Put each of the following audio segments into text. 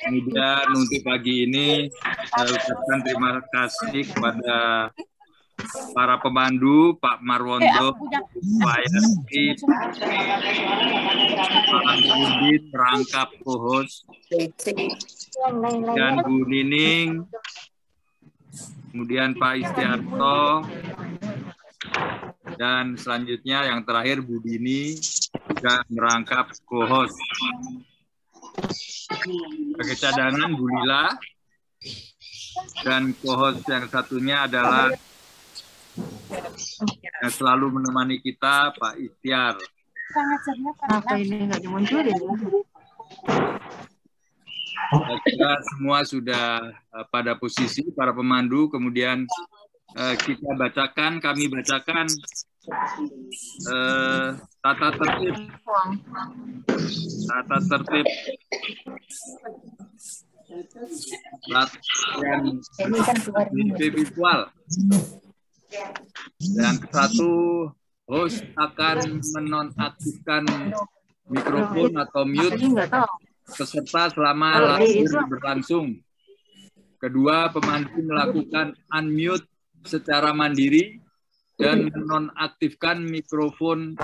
Kemudian untuk pagi ini saya ucapkan terima kasih kepada para pemandu, Pak Marwondo, Pak Yasri, Pak Udin, perangkap co-host, dan Bu Nining, kemudian Pak Istiarto, dan selanjutnya yang terakhir Bu Dini juga merangkap co-host. Sebagai cadangan Bu Lila, dan co-host yang satunya adalah yang selalu menemani kita, Pak Istiar. Apa ini nggak dimuncul ya? Kita semua sudah pada posisi para pemandu, kemudian kami bacakan tata tertib latihan visual. Yang satu, host akan menonaktifkan mikrofon atau mute peserta selama latihan berlangsung. Kedua, pemandu melakukan unmute secara mandiri dan menonaktifkan mikrofon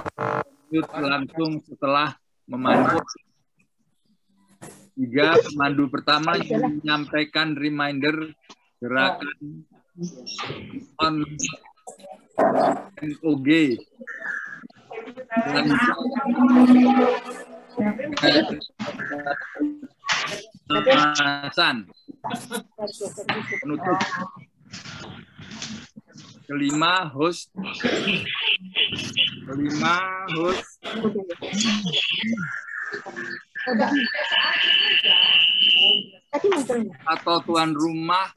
mute langsung setelah memandu. Tiga, pemandu pertama menyampaikan reminder gerakan on NOG dan pemanasan penutup. Kelima, host atau tuan rumah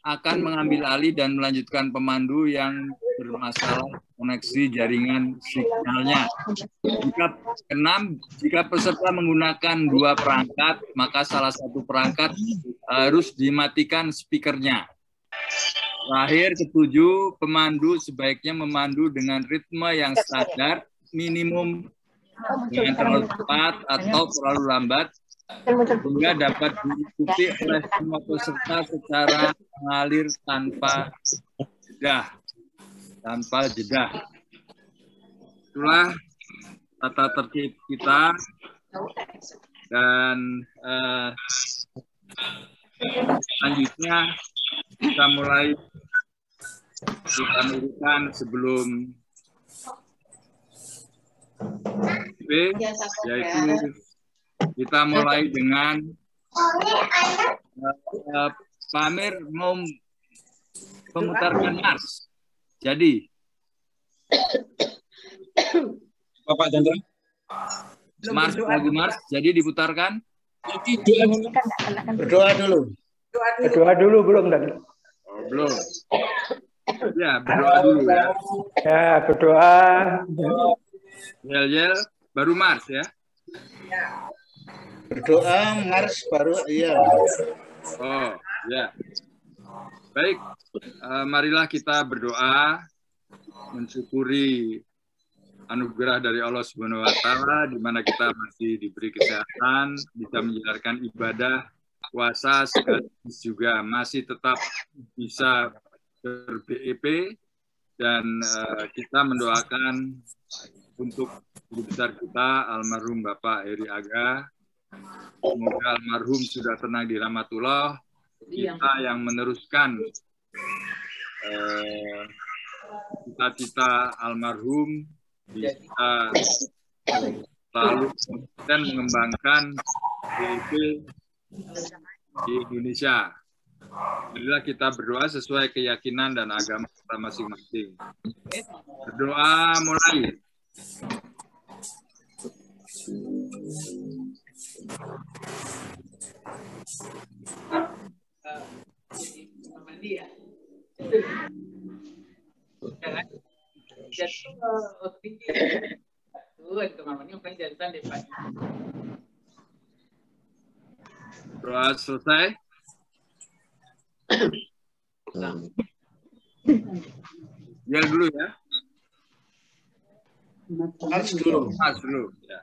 akan mengambil alih dan melanjutkan pemandu yang bermasalah koneksi jaringan sinyalnya. Jika peserta menggunakan dua perangkat, maka salah satu perangkat harus dimatikan speakernya. Terakhir, ketujuh, pemandu sebaiknya memandu dengan ritme yang standar, minimum dengan terlalu cepat atau terlalu lambat, sehingga dapat diikuti oleh semua peserta secara mengalir tanpa jeda. Itulah tata tertib kita, dan selanjutnya kita mulai urutan sebelum yaitu kita mulai dengan Pak Amir mau memutarkan Mars. Jadi Bapak Chandra, lagu Mars jadi diputarkan. Berdoa dulu. Berdoa dulu belum tadi? Oh, belum. Ya, berdoa dulu ya. Ya, berdoa. Yel baru Mars ya. Berdoa Mars baru iya. Oh, ya. Baik, marilah kita berdoa mensyukuri anugerah dari Allah Subhanahu wa taala di mana kita masih diberi kesehatan, bisa menjalankan ibadah puasa, sekaligus juga masih tetap bisa ber-BEP, dan kita mendoakan untuk guru besar kita almarhum Bapak Heri Aga. Semoga almarhum sudah tenang di rahmatullah. Kita yang meneruskan cita-cita almarhum bisa selalu dan mengembangkan BEP di Indonesia. Marilah kita berdoa sesuai keyakinan dan agama kita masing-masing. Berdoa mulai. Doa selesai. Ya dulu ya. Mars dulu. Mas dulu. Ya.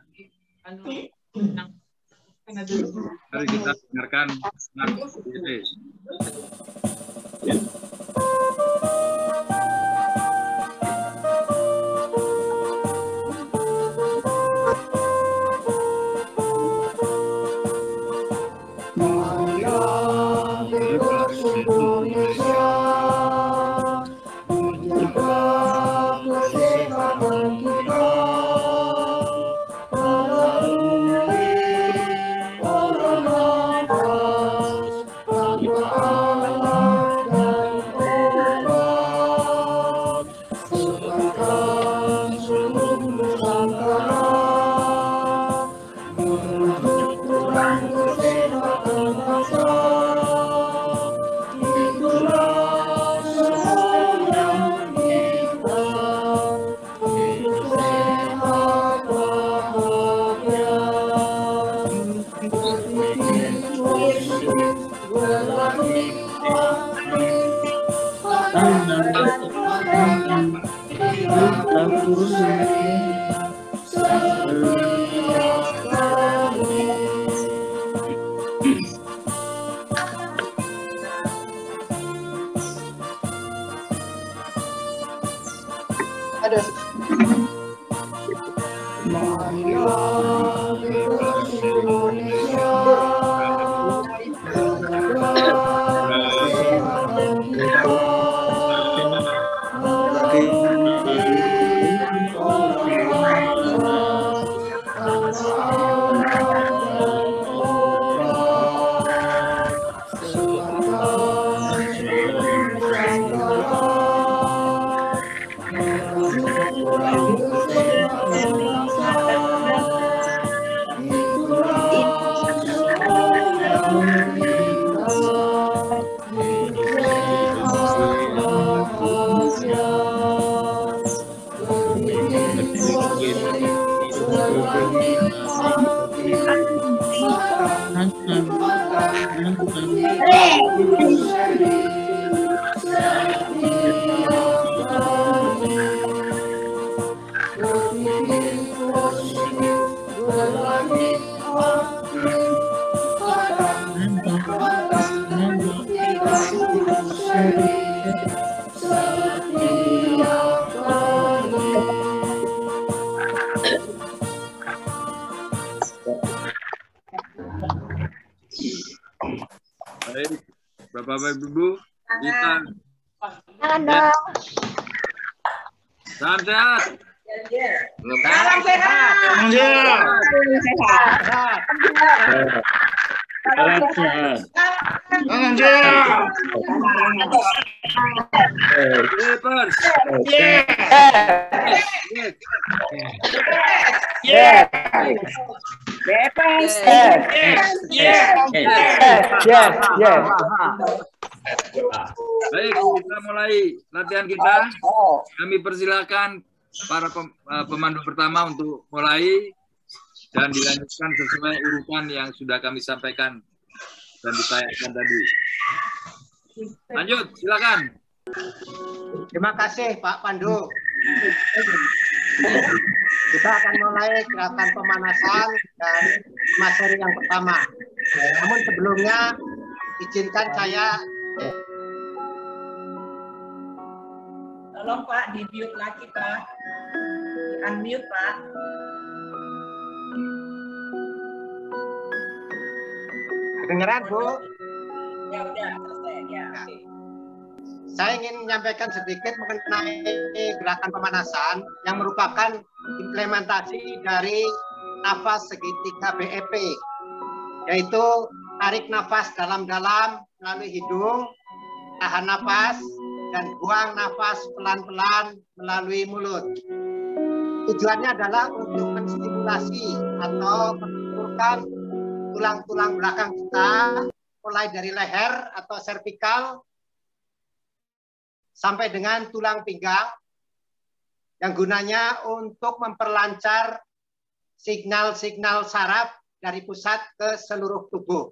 Mari kita dengarkan Mas Dede. Baik, Bapak Ibu, kita salam sehat. Salam sehat. Papers. Baik, kita mulai latihan kita. Kami persilakan para pemandu pertama untuk mulai dan dilanjutkan sesuai urutan yang sudah kami sampaikan dan ditayangkan tadi. Lanjut, silakan. Terima kasih Pak Pandu. Kita akan mulai gerakan pemanasan dan materi yang pertama. Namun sebelumnya izinkan saya. Tolong Pak, di-mute lagi Pak. Di-unmute Pak. Kedengeran Bu? Ya udah, selesai. Ya, oke. Saya ingin menyampaikan sedikit mengenai gerakan pemanasan yang merupakan implementasi dari nafas segitiga BEP, yaitu tarik nafas dalam-dalam melalui hidung, tahan nafas, dan buang nafas pelan-pelan melalui mulut. Tujuannya adalah untuk menstimulasi atau mengumpulkan tulang-tulang belakang kita, mulai dari leher atau servikal sampai dengan tulang pinggang, yang gunanya untuk memperlancar signal-signal saraf dari pusat ke seluruh tubuh.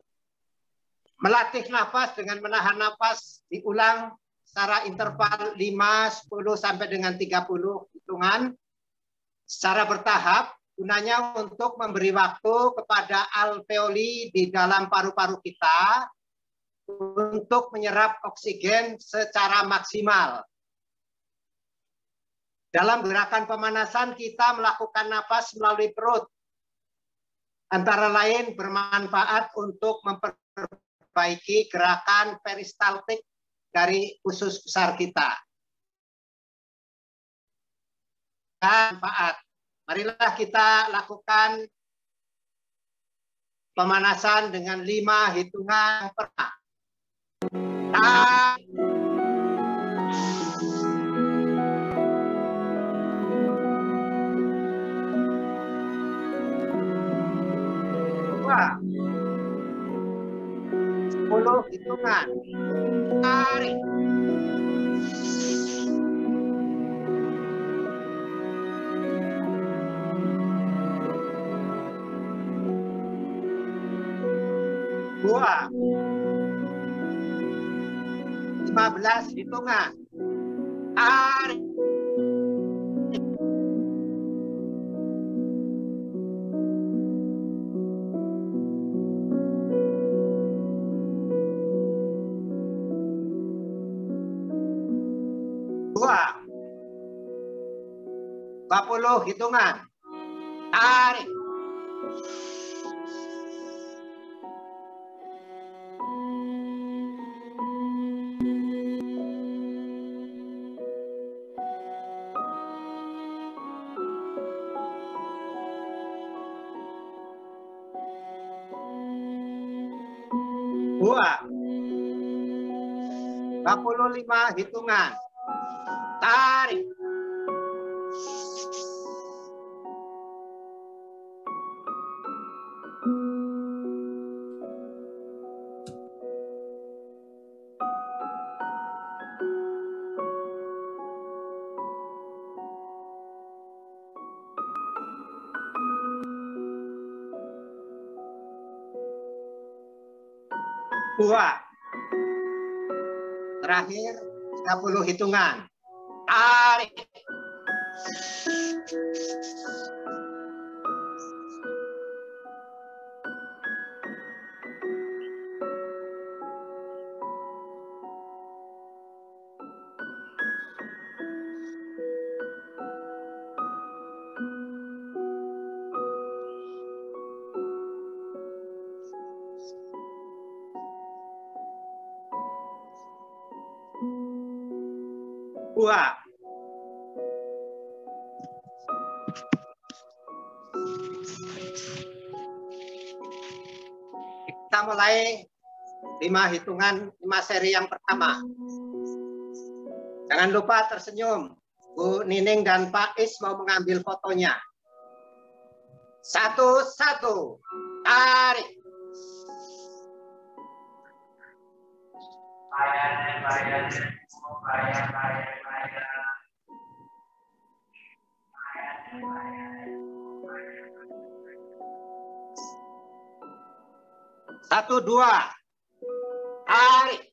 Melatih nafas dengan menahan nafas diulang secara interval 5, 10 sampai dengan 30 hitungan secara bertahap gunanya untuk memberi waktu kepada alveoli di dalam paru-paru kita untuk menyerap oksigen secara maksimal. Dalam gerakan pemanasan kita melakukan napas melalui perut. Antara lain bermanfaat untuk memperbaiki gerakan peristaltik dari usus besar kita. Manfaat. Marilah kita lakukan pemanasan dengan 5 hitungan pertama. Dua. 10 hitungan. Tarik. Dua. 15 hitungan. Tarik. Dua. 20 hitungan. Tarik. Dua. 25 hitungan. Tarik. Dua. Terakhir 30 hitungan. Tarik. Dua. Kita mulai 5 hitungan, 5 seri yang pertama. Jangan lupa tersenyum. Bu Nining dan Pak Is mau mengambil fotonya. 1-1. Tarik. Satu, dua. Tarik.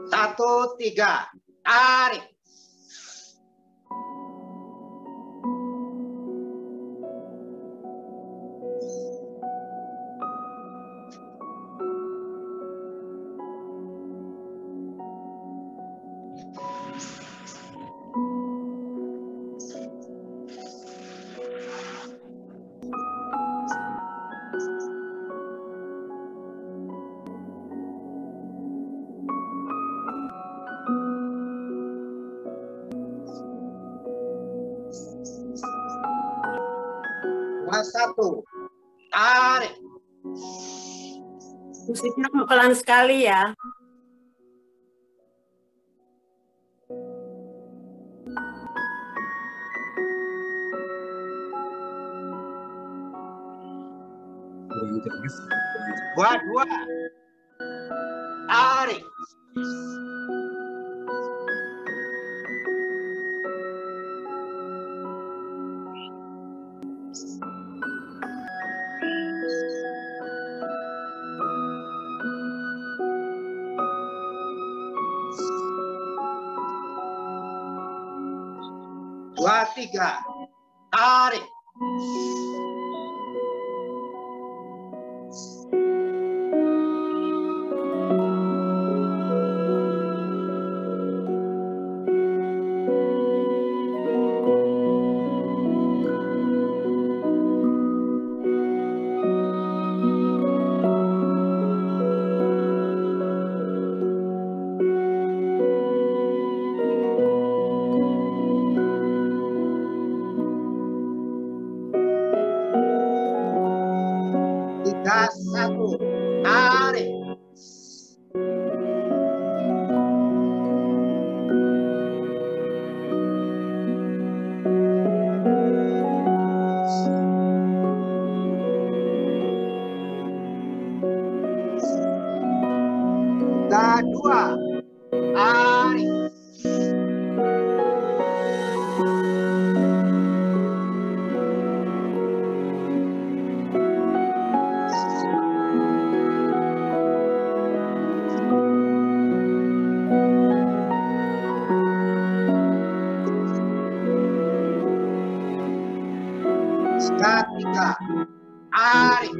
Satu, tiga. Tarik. Satu. Tarik. Musiknya pelan sekali ya. Dua. Tarik. Dua, tiga. Tarik. Tiga, satu. Tarik. Tiga, dua. Tarik. Tiga, tiga. Tarik.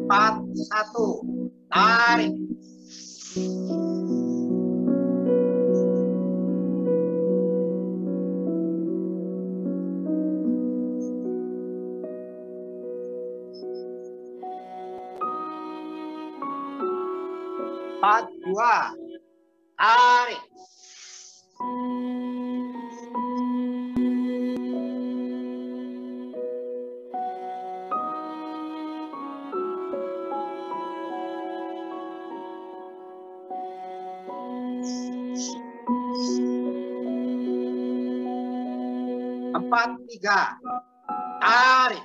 Empat, satu. Tarik. Empat, dua. Tarik. Empat, tiga. Tarik.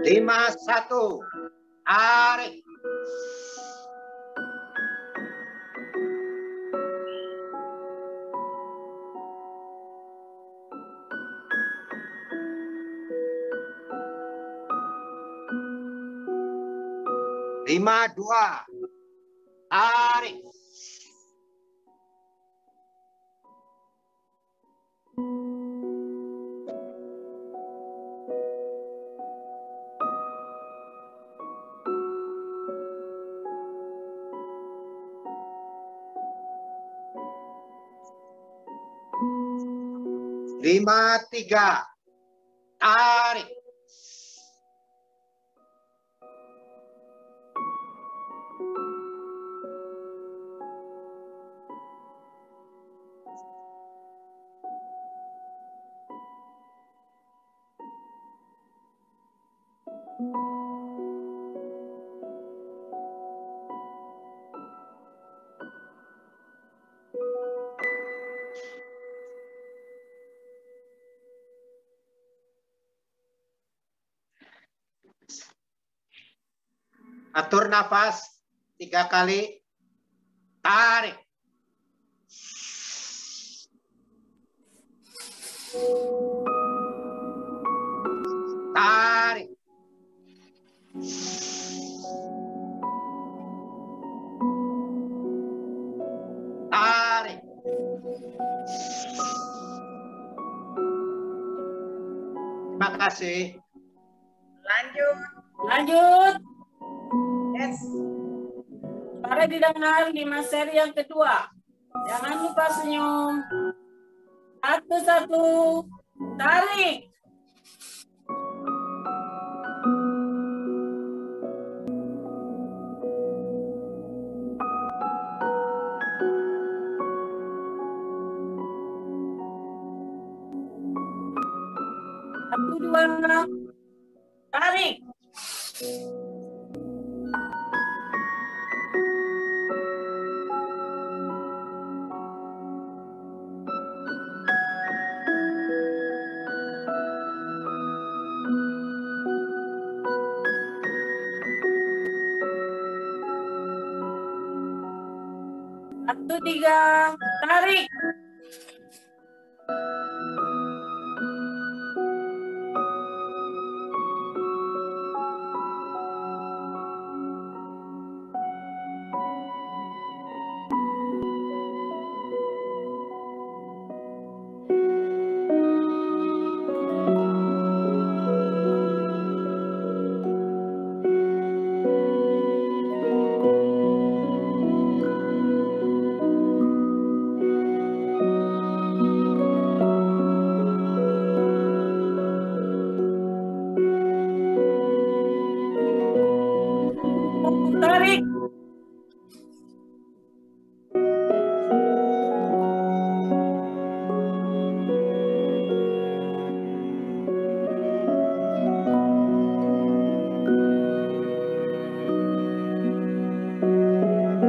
Lima, satu. Tarik. Lima, dua. Tarik. Lima, tiga. Tarik. Atur nafas 3 kali. Tarik. Tarik. Tarik. Terima kasih. Lanjut. Lanjut. Yes. Suara didengar di seri yang kedua. Jangan lupa senyum. Satu-satu. Tarik. Satu, dua. Tarik. Satu, tiga. Tarik. Tarik.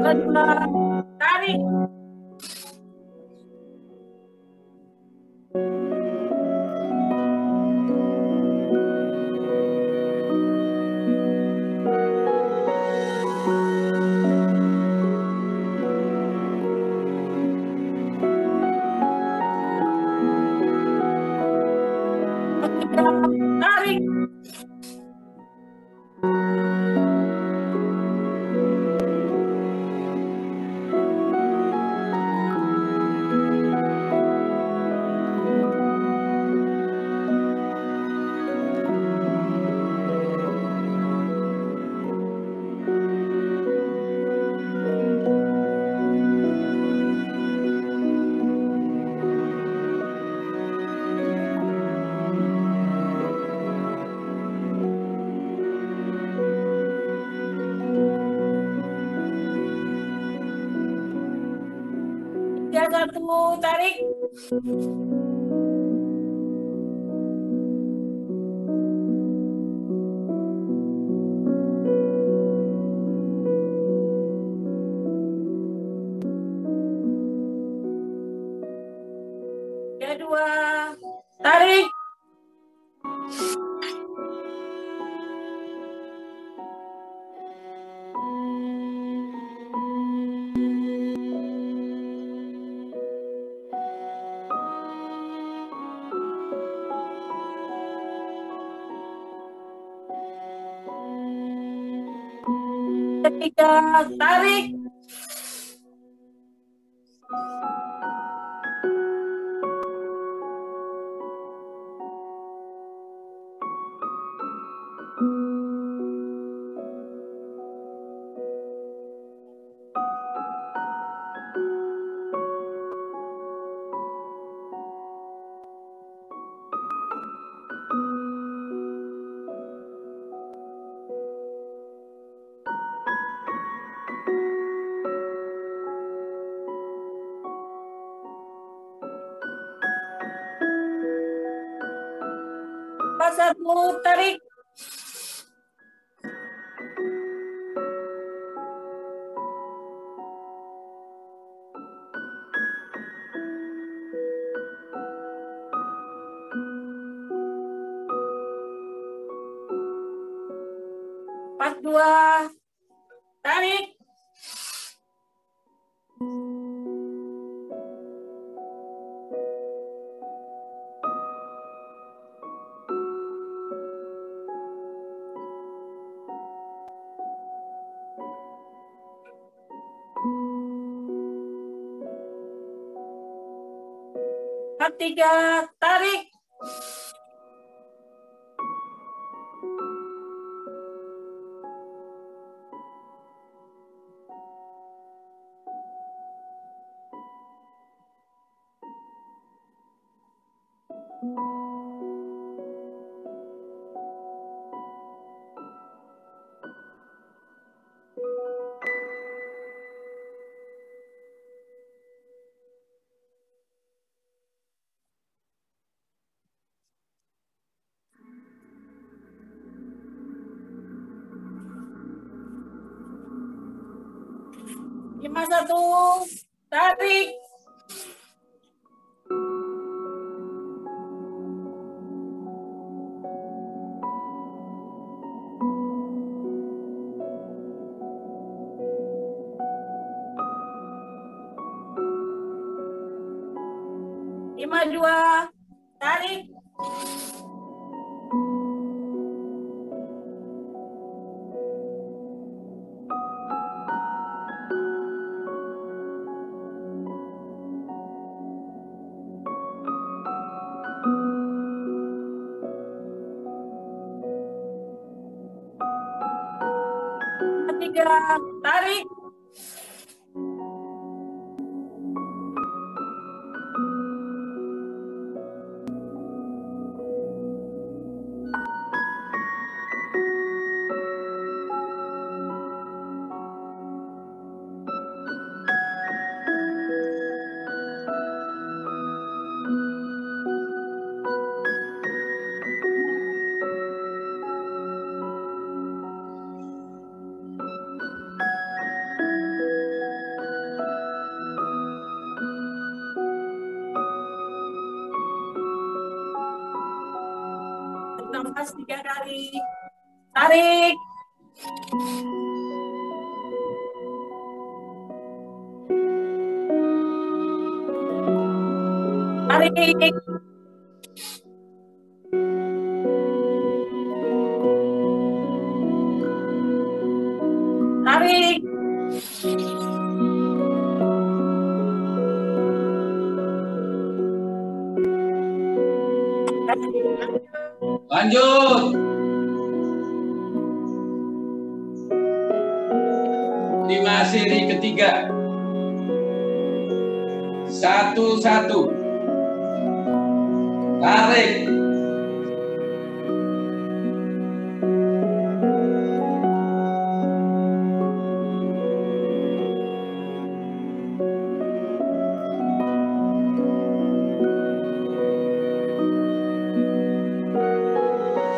Kedua. Tarik. Ketiga. Tarik. Tiga, satu. Tarik. Kedua. Tarik. Ketiga. Tarik. Empat, satu. Tarik. Empat, dua. Tarik. Empat, tiga. Tarik. 51, tarik. Lima dua, tarik. Tiga, tarik. Nafas 3 kali. Tarik. Tarik. Tarik. Lanjut. Lima seri ketiga. 1-1. Tarik.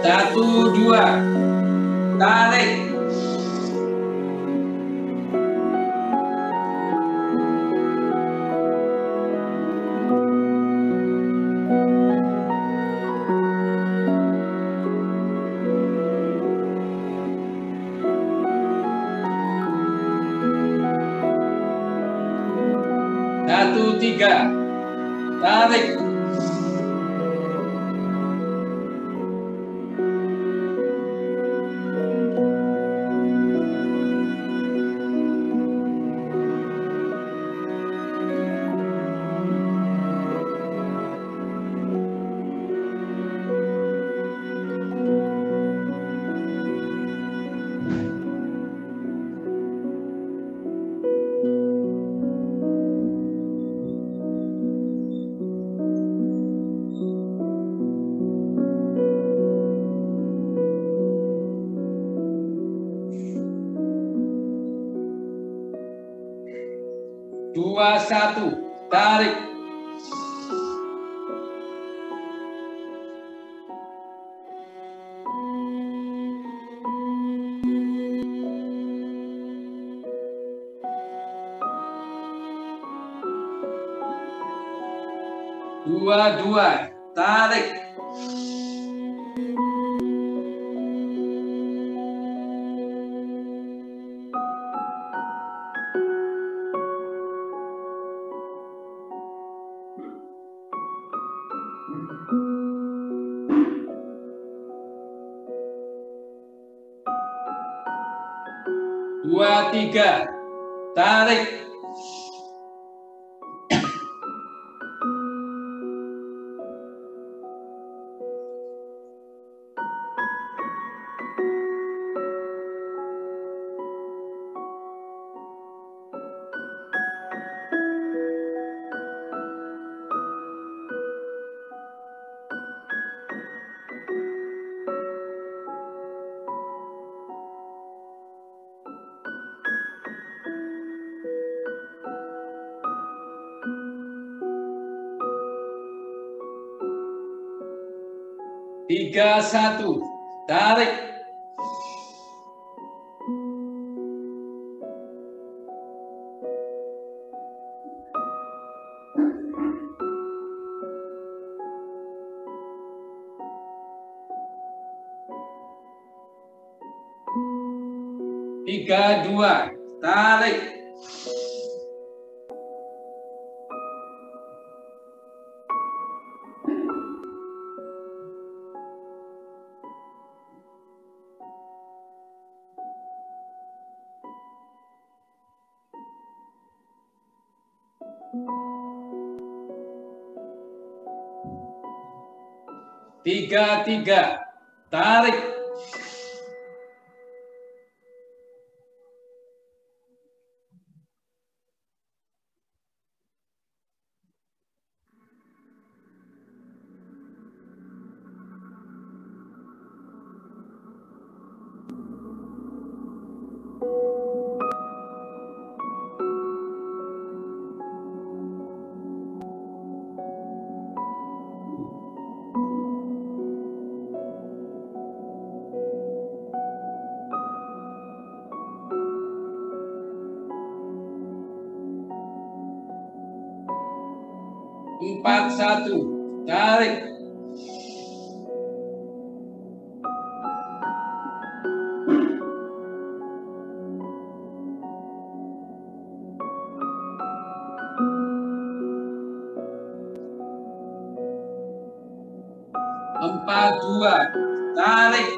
Satu, dua, tarik. Satu, tiga, tarik. Dua, satu, tarik. Dua, dua, tarik. Dua, tiga, tarik. Tiga, satu, tarik. 32, tarik. 33, tarik. 41, tarik. 42, tarik.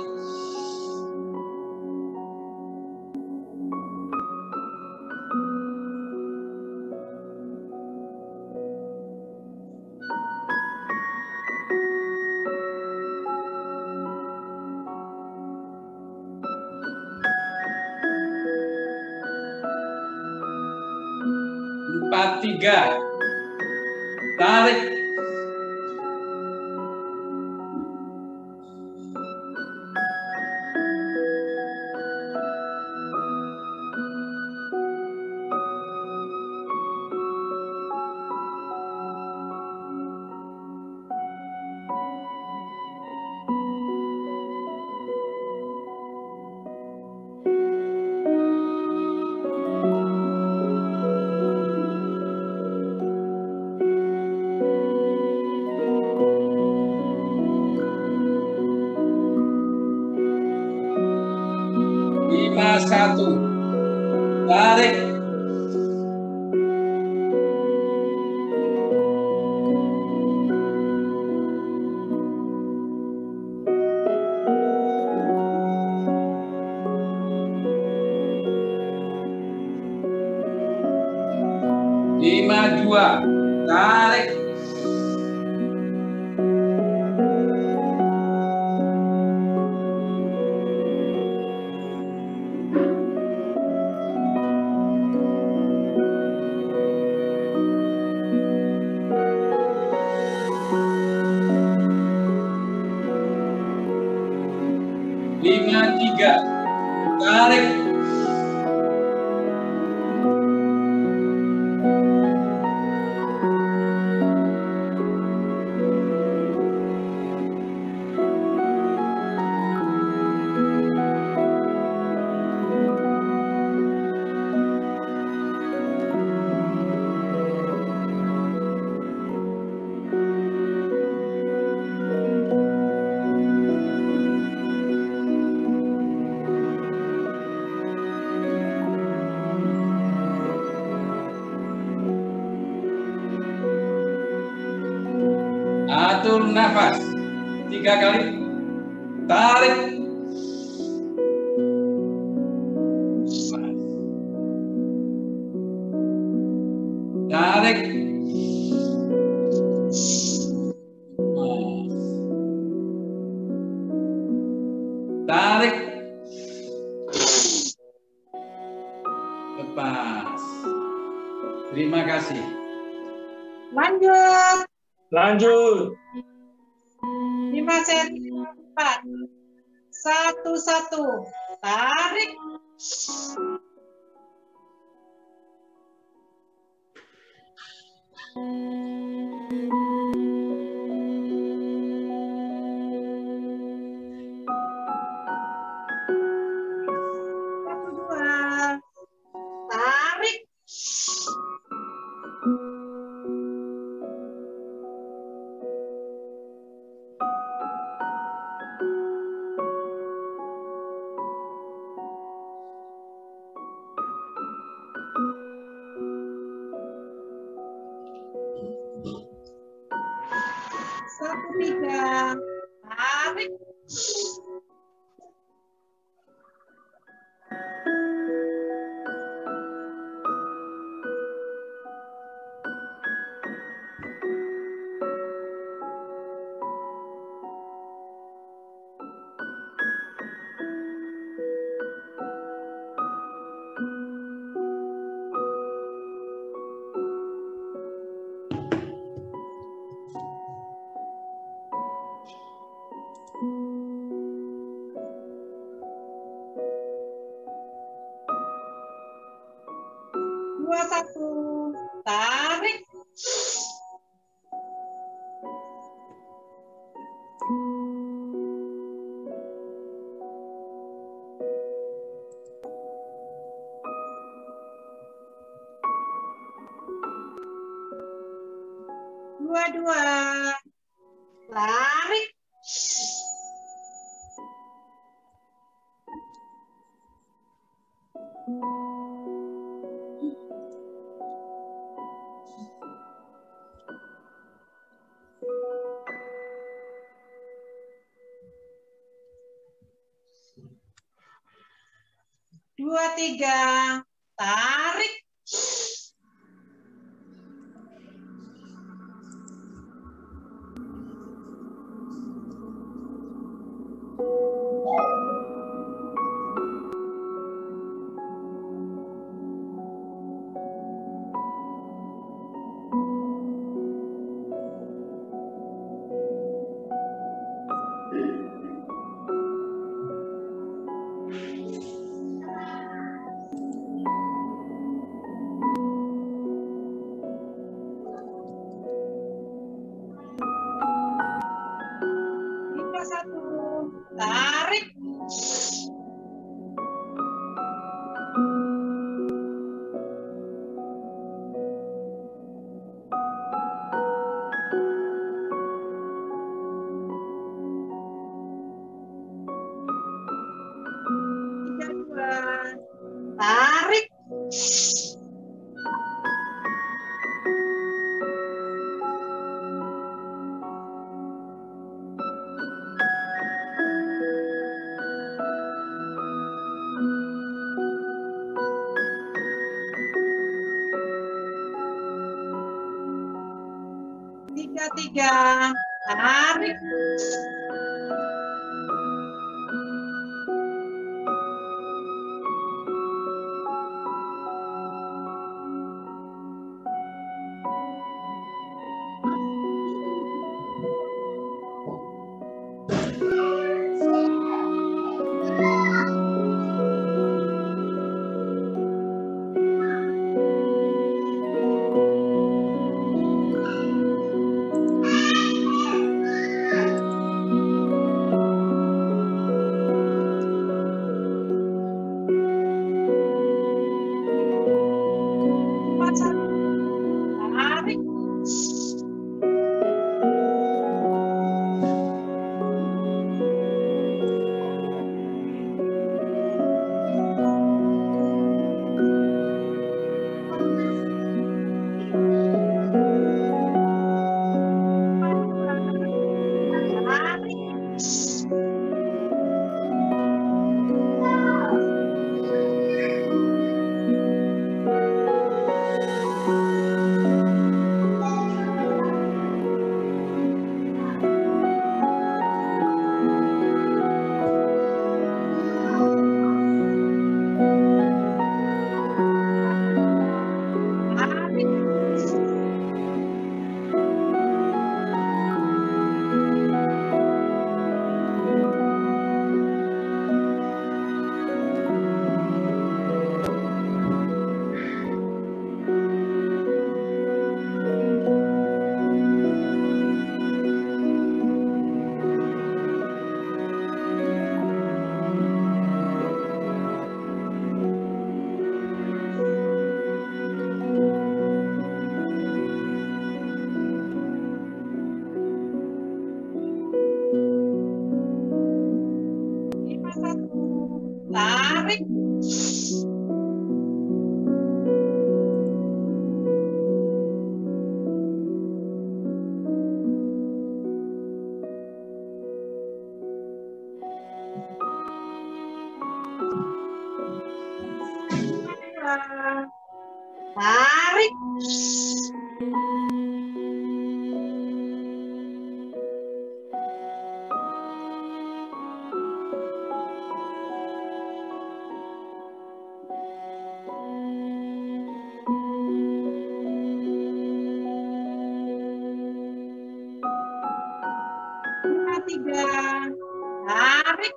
43, tarik. 51, tarik. 52, tarik. 53, tarik. 'Atur nafas 3 kali. Tarik. Tarik. Tarik. Lepas. Terima kasih. Lanjut. Lanjut. 5 seri 4. 1-1. Tarik. Satu, dua. Tarik. tarik. 21, tarik. 22, tarik. 23, tarik. 31, tarik. 32, tarik. 33, tarik. 41, tarik. 51, tarik. 52, Tarik. Tiga. Tarik.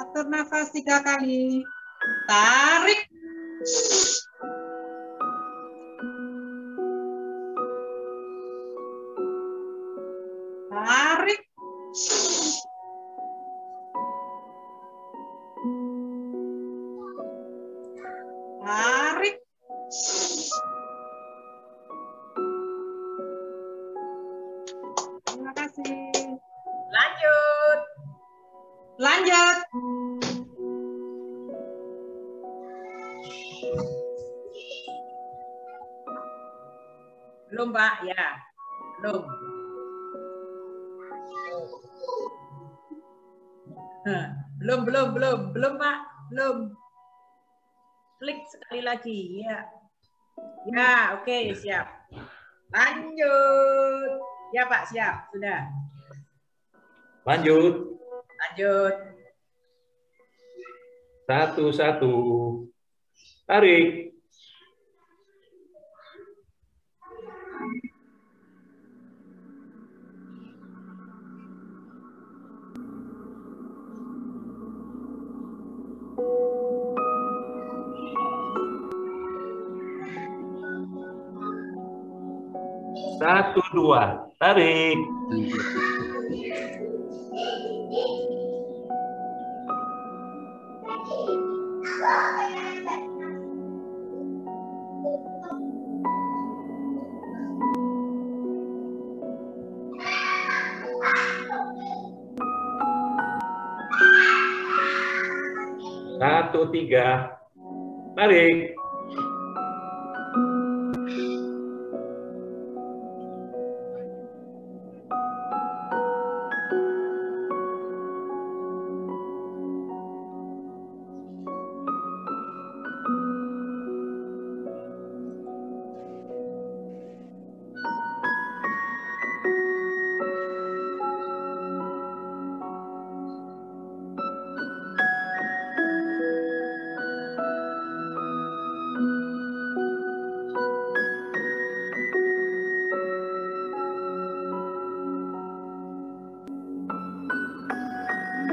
Atur nafas 3 kali. Tarik. Tarik. Tarik. Terima kasih. Lanjut. Lanjut. Belum, Pak? Ya. Belum. Belum, Pak. Belum. Klik sekali lagi, ya. Ya, oke, siap. Lanjut. Ya, Pak, siap. Sudah. Lanjut. Lanjut. 1-1. Tarik. Satu, dua, tarik. Satu, tiga, tarik.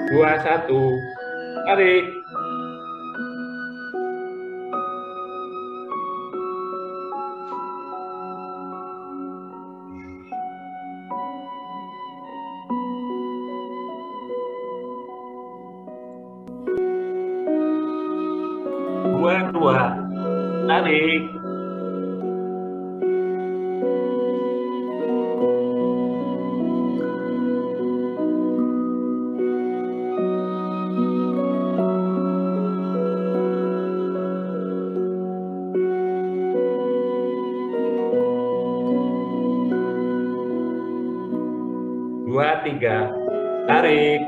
Dua, satu, tarik. Dua, dua, tarik. Dua, tiga, tarik.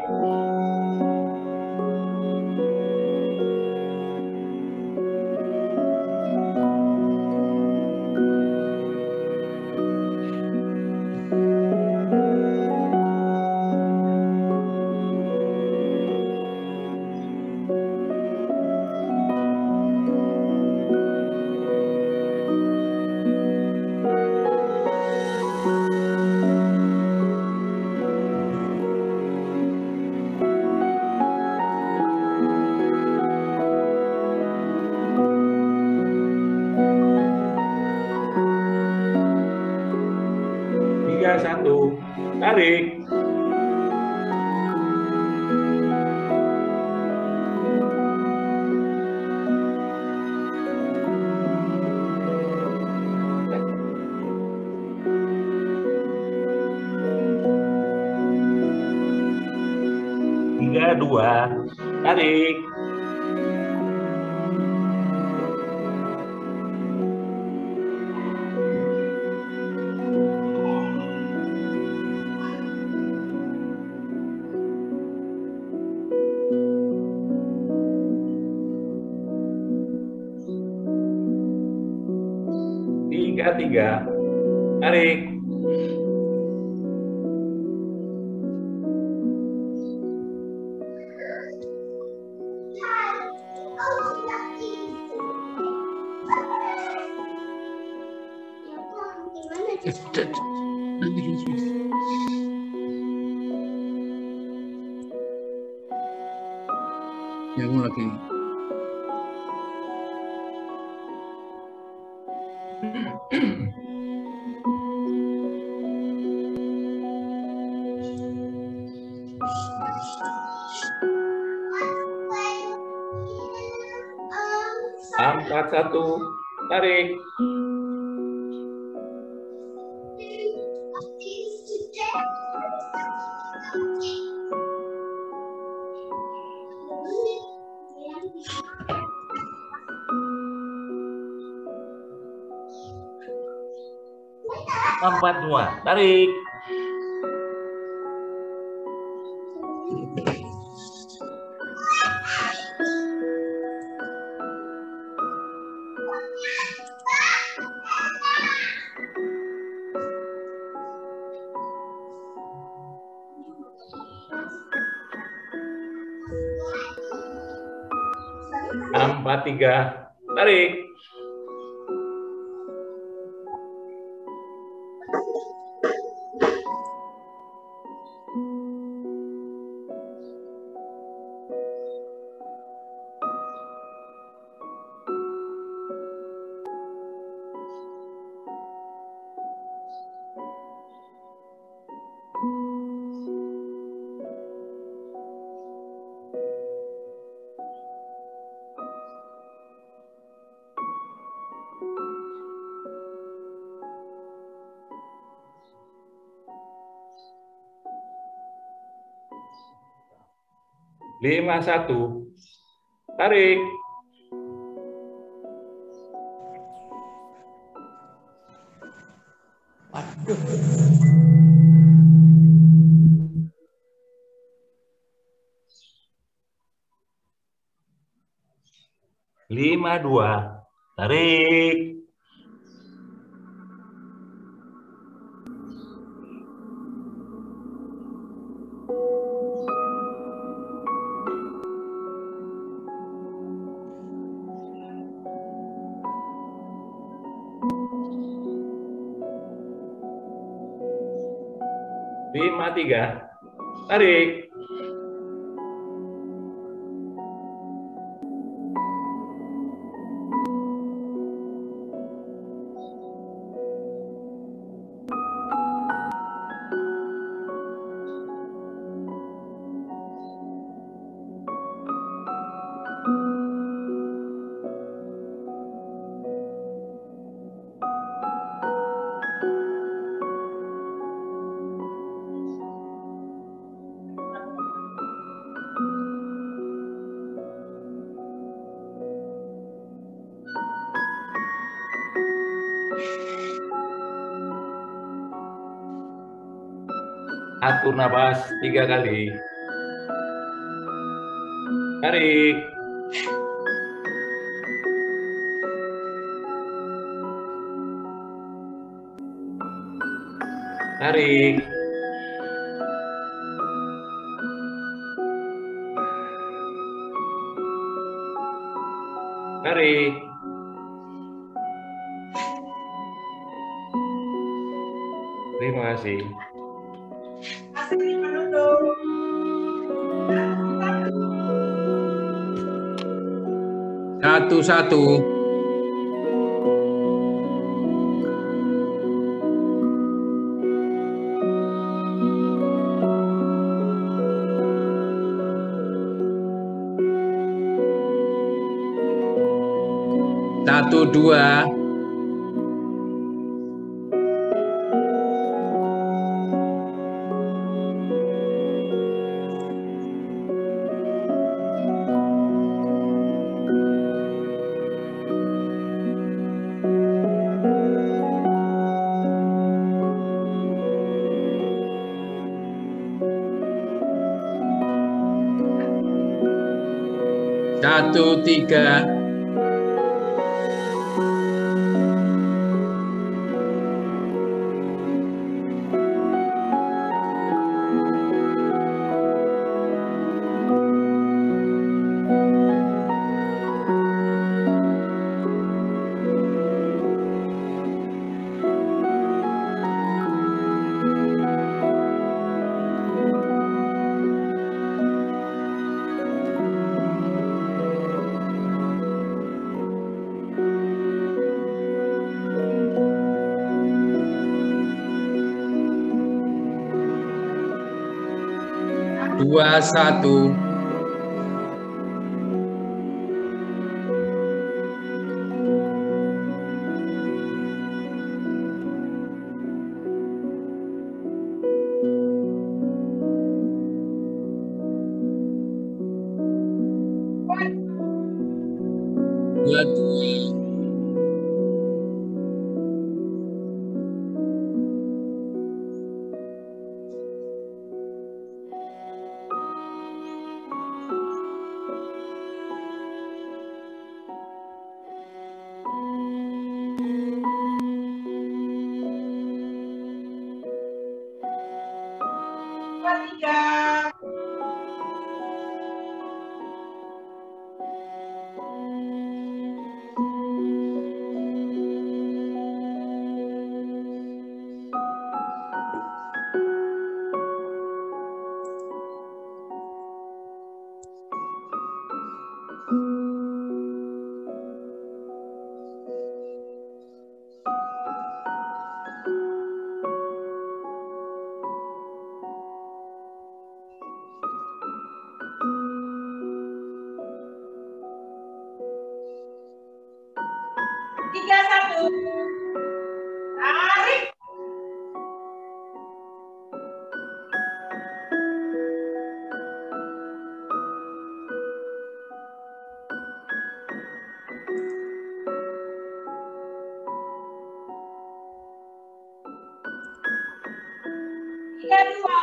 tarik. Tiga, dua, tarik. Tiga, tarik. Nyambung lagi. Empat, satu, tarik. Empat, dua, tarik. Empat, tiga, tarik. Lima, satu, tarik. Lima, dua, tarik. Lima, tiga, tarik. Atur nafas 3 kali. Tarik. Tarik. Tarik. Terima kasih. Satu-satu. 1, 2. Satu, 3. Dua, 1. Dua, 2. Tiga, 1. Tarik. Tiga, 2.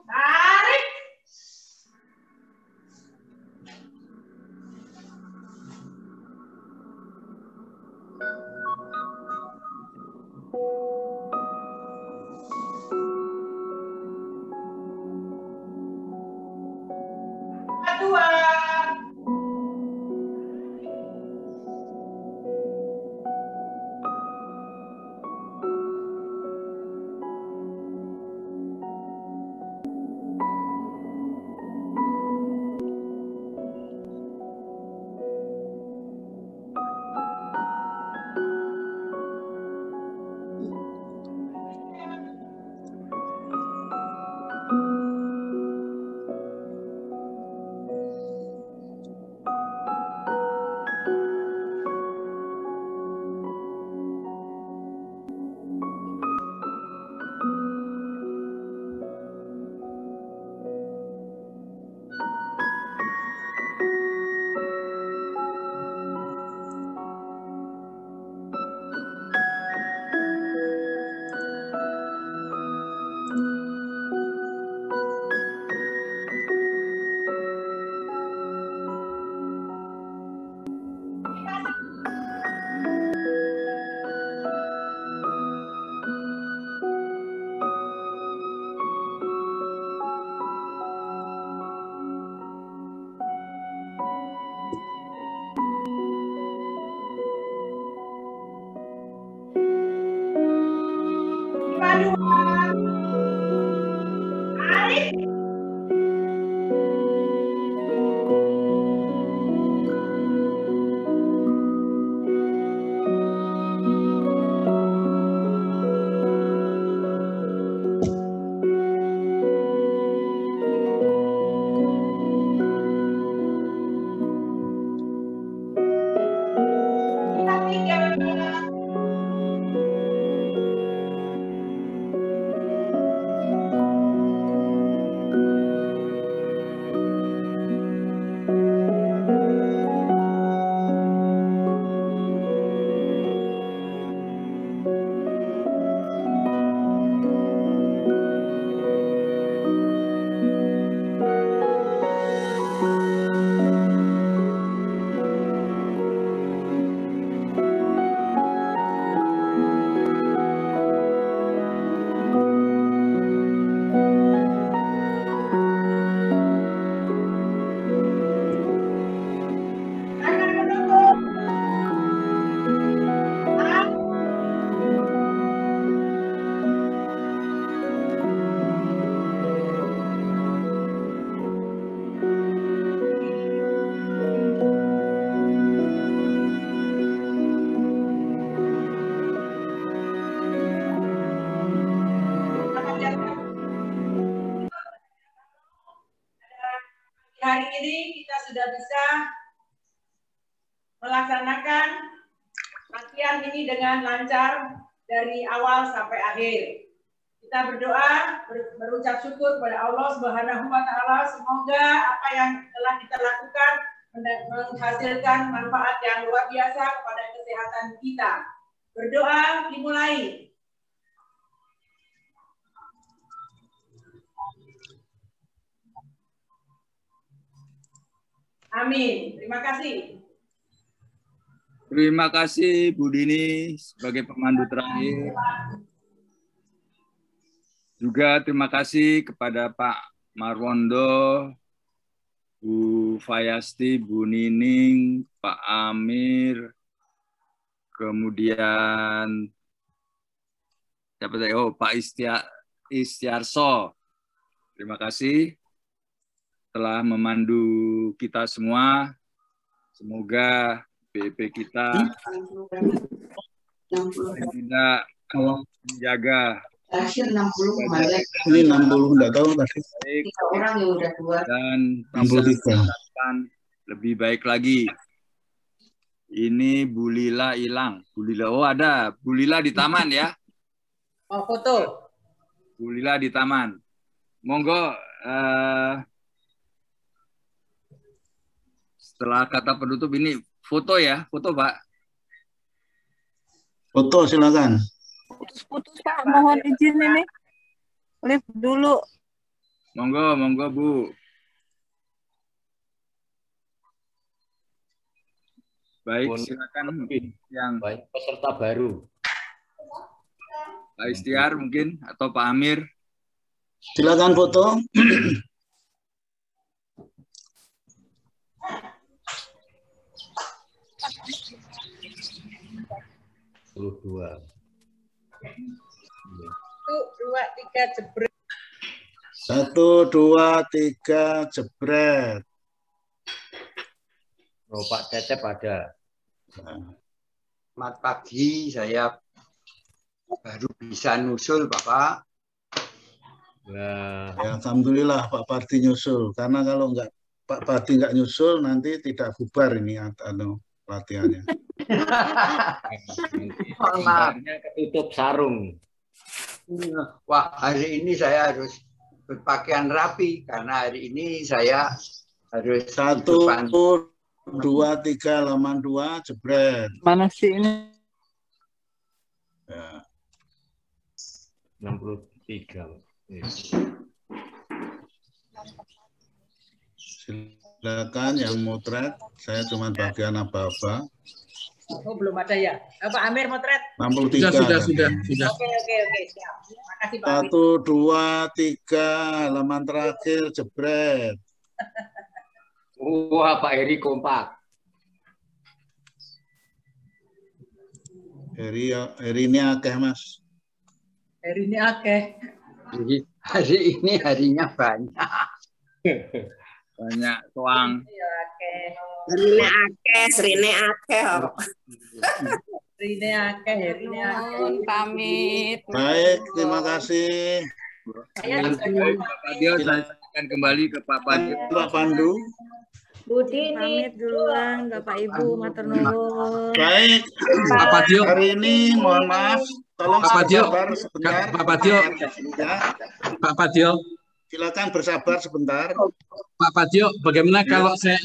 Tarik. Tarik. Hari ini kita sudah bisa melaksanakan latihan ini dengan lancar dari awal sampai akhir. Kita berdoa, berucap syukur kepada Allah Subhanahu wa Ta'ala. Semoga apa yang telah kita lakukan menghasilkan manfaat yang luar biasa kepada kesehatan kita. Berdoa dimulai. Amin. Terima kasih. Terima kasih Bu Dini sebagai pemandu terakhir. Juga terima kasih kepada Pak Marwondo, Bu Fayasti, Bu Nining, Pak Amir, kemudian siapa tadi? Oh, Pak Istiarso. Terima kasih telah memandu kita semua. Semoga BP kita tidak menjaga. Terakhir 60 kemarin. Ini 60 enggak tahu tadi. Orang yang udah tua. Dan bisa lebih baik lagi. Ini Bu Lila hilang. Bu Lila, oh ada. Bu Lila di taman ya. Oh, foto. Bu Lila di taman. Monggo. Setelah kata penutup ini foto ya, foto Pak. Foto silakan. Putus-putus Pak, mohon izin ini. Lift dulu. Monggo, monggo Bu. Baik, silakan yang baik peserta baru. Pak Istiar mungkin atau Pak Amir. Silakan foto. Dua. 1, 2, 3 jebret. 1, 2, 3 jebret. Oh, Pak Cecep ada. Selamat pagi, saya baru bisa nusul Bapak. Ya, alhamdulillah Pak Pardi nyusul. Karena kalau enggak Pak Pardi enggak nyusul nanti tidak bubar ini latihannya. Maafnya ketutup sarung. Wah, hari ini saya harus berpakaian rapi karena hari ini saya harus 1, 2, 3 halaman 2 jebret. Mana sih ini? Ya. 63. Silakan yang motret. Saya cuma bagian apa-apa. Oh, belum ada ya. Pak Amir motret. 63. Sudah. Oke, siap. Makasih Pak 1, 2, 3 halaman terakhir jebret. Wah, Pak Heri kompak. Heri ini akeh Mas. Hari ini akeh. Hari ini harinya banyak. Banyak tuang. Ya akeh. Rine akeh, Srine akeh. Rine akeh, Rine akeh. Mohon pamit. Baik, terima kasih. Pak Dio, saya akan kembali ke Pak Pandu. Pak Pandu. Pamit duluan Bapak Ibu, matur nuwun. Baik, Pak Padio. hari ini mohon maaf, tolong Pak Padio. bersabar sebentar. Pak Padio. Ya, Pak Padio. silakan bersabar sebentar. Pak Padio, bagaimana kalau saya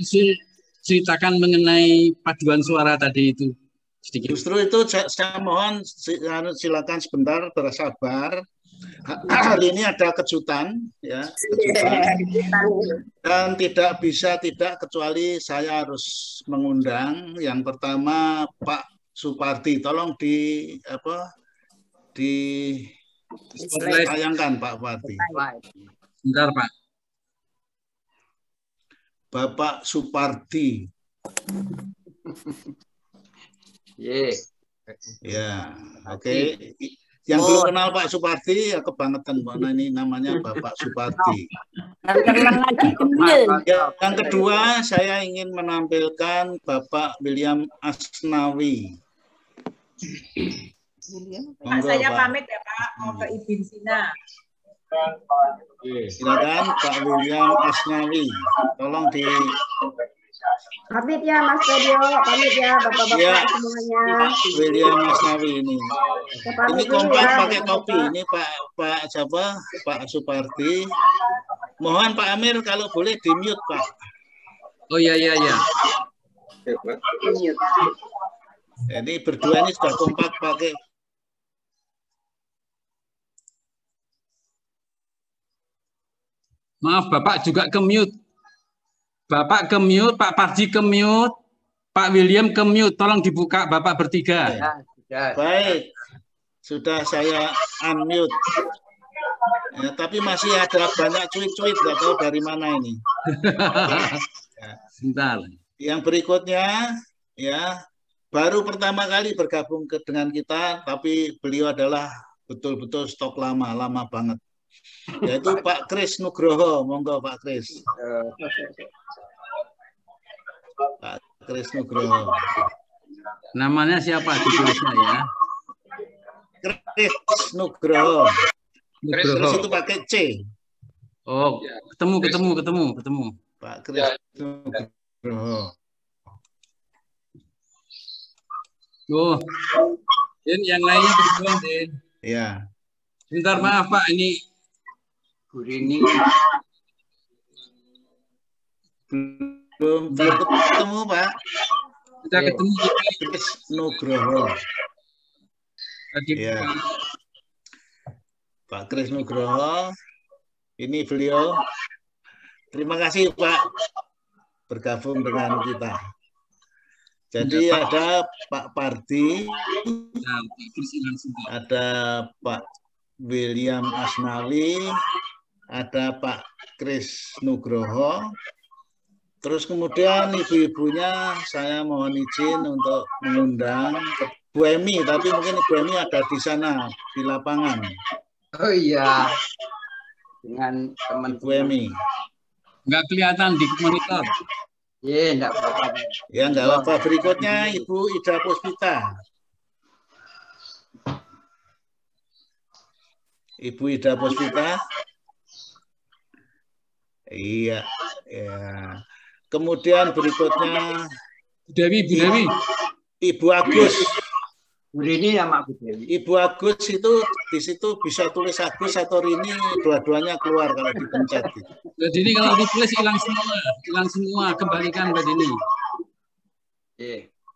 ceritakan mengenai paduan suara tadi itu sedikit? Justru itu saya mohon silakan sebentar bersabar. Hari ini ada kejutan, ya, kejutan. Dan tidak bisa tidak kecuali saya harus mengundang yang pertama Pak Supardi. Tolong ditayangkan Pak Supardi. Bentar Pak. Bapak Supardi. Ya, oke. Yang belum kenal Pak Supardi ya kebangetan, Mbak. Nah, ini namanya Bapak Supardi. Yang kedua, saya ingin menampilkan Bapak William Asnawi. Pak, saya pamit ya Pak, mau ke Ibn Sina. Silakan Pak William Asnawi. Tolong di Pamit ya Mas Tedio, pamit ya Bapak-bapak ya, semuanya. William Asnawi ini. Ini kompak pakai topi. Ini Pak siapa? Pak Supardi. Mohon Pak Amir kalau boleh di mute Pak. Oh iya. Jadi berdua ini sudah kompak pakai. Maaf Bapak juga ke mute. Bapak ke mute, Pak Parji ke mute, Pak William ke mute. Tolong dibuka Bapak bertiga. Baik, sudah saya unmute. Ya, tapi masih ada banyak cuit-cuit, nggak tahu dari mana ini. Sebentar. Yang berikutnya, ya baru pertama kali bergabung dengan kita, tapi beliau adalah betul-betul stok lama banget. Yaitu Pak Kris Nugroho. Monggo Pak Kris. Pak Kris Nugroho. Namanya siapa ditulisnya ya? Kris Nugroho. Nugroho. Kris itu pakai C. Oh, ketemu. Pak Kris Nugroho. Oh, Din, yang lainnya berdua, Din. Ya. Sebentar, maaf Pak, ini Gurini. Belum ketemu Pak. Kita ketemu Kris Nugroho. Tadi ya. Pak Kris Nugroho. Ini beliau. Terima kasih Pak bergabung dengan kita. Jadi ada Pak Pardi, ada Pak William Asnawi, ada Pak Kris Nugroho. Terus kemudian ibu-ibunya saya mohon izin untuk mengundang Bu Emi, tapi mungkin Bu Emi ada di sana di lapangan. Oh iya, dengan teman Bu Emi. Nggak kelihatan di monitor. Iya, enggak apa-apa. Ya, enggak apa-apa. Berikutnya Ibu Ida Puspita. Ibu Ida Puspita. Iya, ya. Kemudian berikutnya Dewi. Ibu Agus. Rini sama Bu Dewi. Ibu Agus itu di situ bisa tulis Agus atau Rini, dua-duanya keluar kalau dipencet. Jadi ini kalau ditulis hilang semua, kembalikan ke Dini.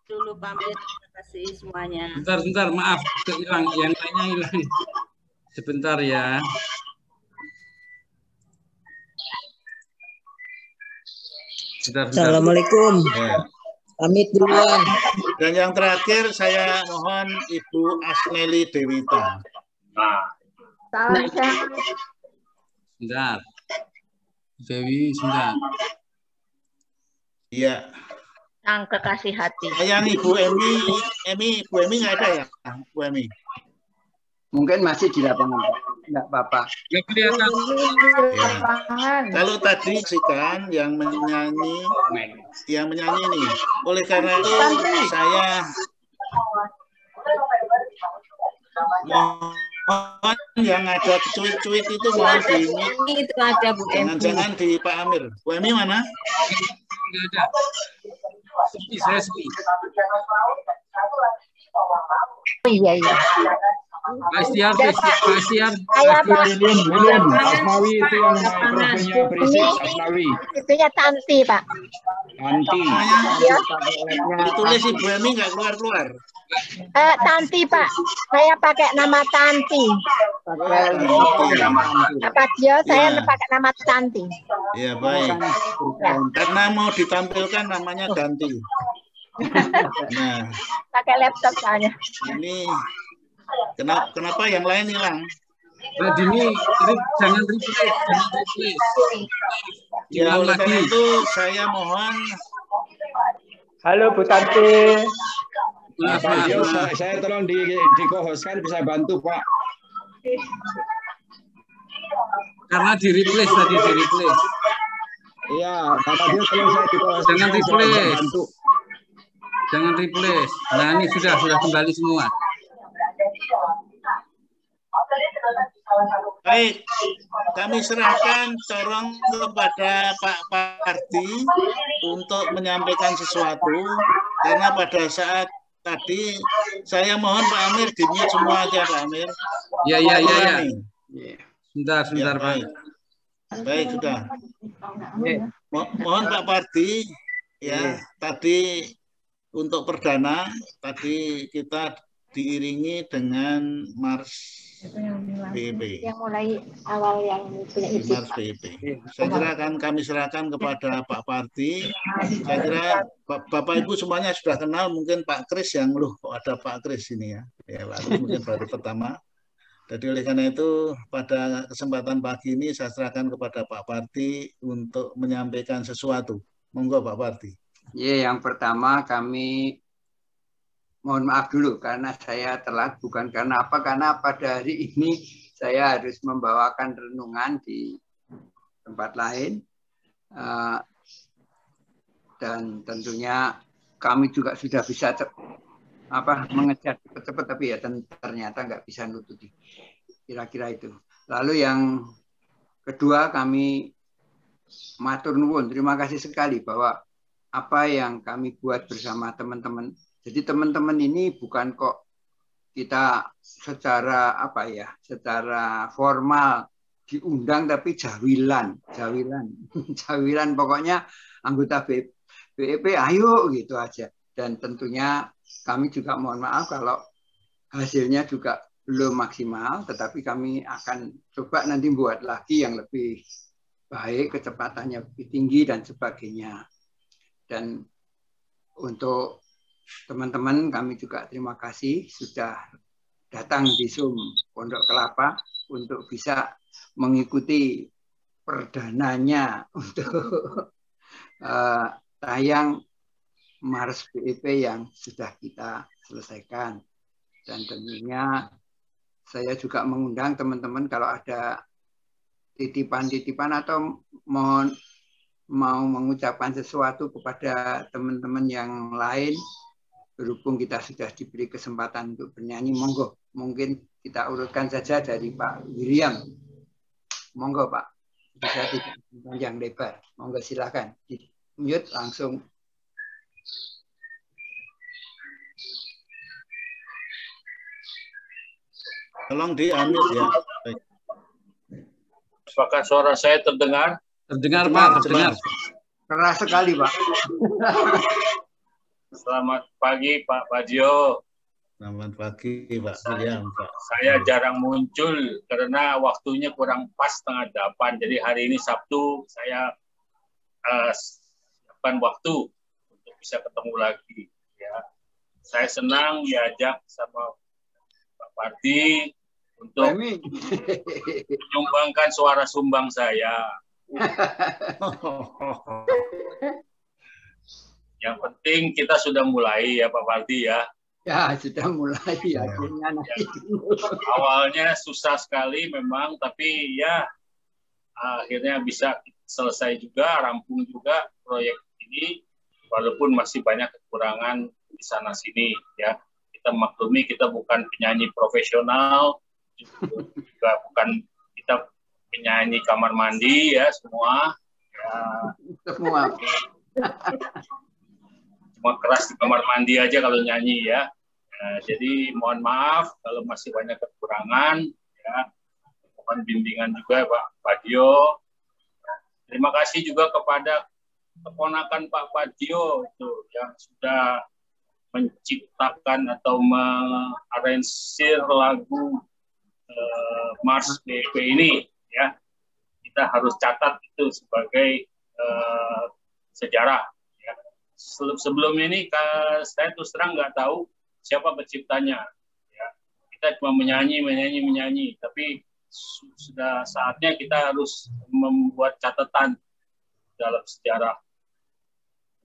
Dulu pamit, terima kasih semuanya. Bentar, maaf, hilang, yang lainnya hilang. Sebentar ya. Bentar. Assalamualaikum. Ya. Pamit duluan. Dan yang terakhir saya mohon Ibu Asneli Dewita. Salam sehat. Sebentar. Dewi, sebentar. Iya. Sang kekasih hati. Sayang Ibu Emi, Bu Emi nggak ada ya? Bu Emi. Mungkin masih di lapangan, Pak. Enggak apa-apa. Nggak kelihatan. Ya. Kalau tadi kan yang menyanyi ini. Oleh karena itu saya mohon yang ada cuit-cuit itu mohon di Itu ada Bu Emi. jangan di Pak Amir. Bu Emi mana? Nggak ada. Sepi, saya sepi. Oh, iya. Pak Istiar. Saya Pak. William, Asmawi itu yang mikrofonnya berisik, Asmawi. Itunya Tanti, Pak. Tanti. Ditulis Ibu Emi nggak keluar-keluar. Tanti, Pak. Saya pakai nama Tanti. Pak Dio, saya pakai nama Tanti. Ya baik. Karena mau ditampilkan namanya Danti. Nah, Pakai laptop soalnya. ini kenapa yang lain hilang? Nah, Dini, jangan replay. Ya, oleh karena itu saya mohon. Halo Bu Tanti. Pak Dio, saya tolong di co-hostkan, bisa bantu Pak. Karena di replace tadi, di replace. Iya, Pak Dio tolong saya di co-hostkan. Jangan replace. Jangan replace. Nah, ini sudah kembali semua. Baik, kami serahkan corong kepada Pak Parti untuk menyampaikan sesuatu, karena pada saat tadi saya mohon Pak Amir di-mute semua aja Pak Amir. Ya. Sebentar ya, Pak. Baik, sudah. Mohon Pak Parti ya, tadi untuk perdana tadi kita diiringi dengan Mars BEP. Yang mulai awal yang punya izin. Mars BEP. Saya kira akan kami serahkan kepada Pak Parti. Saya kira Bapak Ibu semuanya sudah kenal, mungkin Pak Kris yang kok ada Pak Kris ini ya. Ya, lalu mungkin baru pertama. Jadi oleh karena itu pada kesempatan pagi ini saya serahkan kepada Pak Parti untuk menyampaikan sesuatu. Monggo Pak Parti. Ya, yang pertama kami mohon maaf dulu karena saya telat, bukan karena apa, karena pada hari ini saya harus membawakan renungan di tempat lain. Dan tentunya kami juga sudah bisa mengejar cepat-cepat, tapi ya ternyata nggak bisa nututi. Kira-kira itu. Lalu yang kedua, kami matur nuwun, terima kasih sekali bahwa apa yang kami buat bersama teman-teman. Jadi teman-teman ini bukan kok kita secara secara formal diundang, tapi jawilan pokoknya anggota BEP ayo gitu aja. Dan tentunya kami juga mohon maaf kalau hasilnya juga belum maksimal, tetapi kami akan coba nanti buat lagi yang lebih baik, kecepatannya lebih tinggi dan sebagainya. Dan untuk teman-teman kami juga terima kasih sudah datang di Zoom Pondok Kelapa untuk bisa mengikuti perdananya untuk tayang Mars BEP yang sudah kita selesaikan. Dan tentunya saya juga mengundang teman-teman kalau ada titipan-titipan atau mau mengucapkan sesuatu kepada teman-teman yang lain, berhubung kita sudah diberi kesempatan untuk bernyanyi, monggo. Mungkin kita urutkan saja dari Pak William. Monggo Pak, bisa tidak panjang lebar. Monggo silakan. Mute langsung. Tolong di-unmute ya. Baik. Apakah suara saya terdengar? Terdengar Pak, terdengar. Keras sekali Pak. Selamat pagi Pak Padio. Selamat pagi Pak William. Pak. Saya jarang muncul karena waktunya kurang pas 7:30. Jadi hari ini Sabtu saya siapkan waktu untuk bisa ketemu lagi. Ya. Saya senang diajak sama Pak Parti untuk menyumbangkan suara sumbang saya. Yang penting kita sudah mulai ya Pak Parti ya. Ya, sudah mulai akhirnya nanti. Awalnya susah sekali memang, tapi ya akhirnya bisa selesai juga, rampung juga proyek ini, walaupun masih banyak kekurangan di sana sini ya. Kita maklumi kita bukan penyanyi profesional, juga bukan kita penyanyi kamar mandi ya semua. Ya, semua. Cuma keras di kamar mandi aja kalau nyanyi ya. Jadi mohon maaf kalau masih banyak kekurangan ya. Mohon bimbingan juga Pak Padio. Terima kasih juga kepada keponakan Pak Padio itu yang sudah menciptakan atau mengarensir lagu Mars BP ini ya. Kita harus catat itu sebagai sejarah ya. Sebelum ini saya terus terang nggak tahu siapa penciptanya ya. Kita cuma menyanyi, tapi sudah saatnya kita harus membuat catatan dalam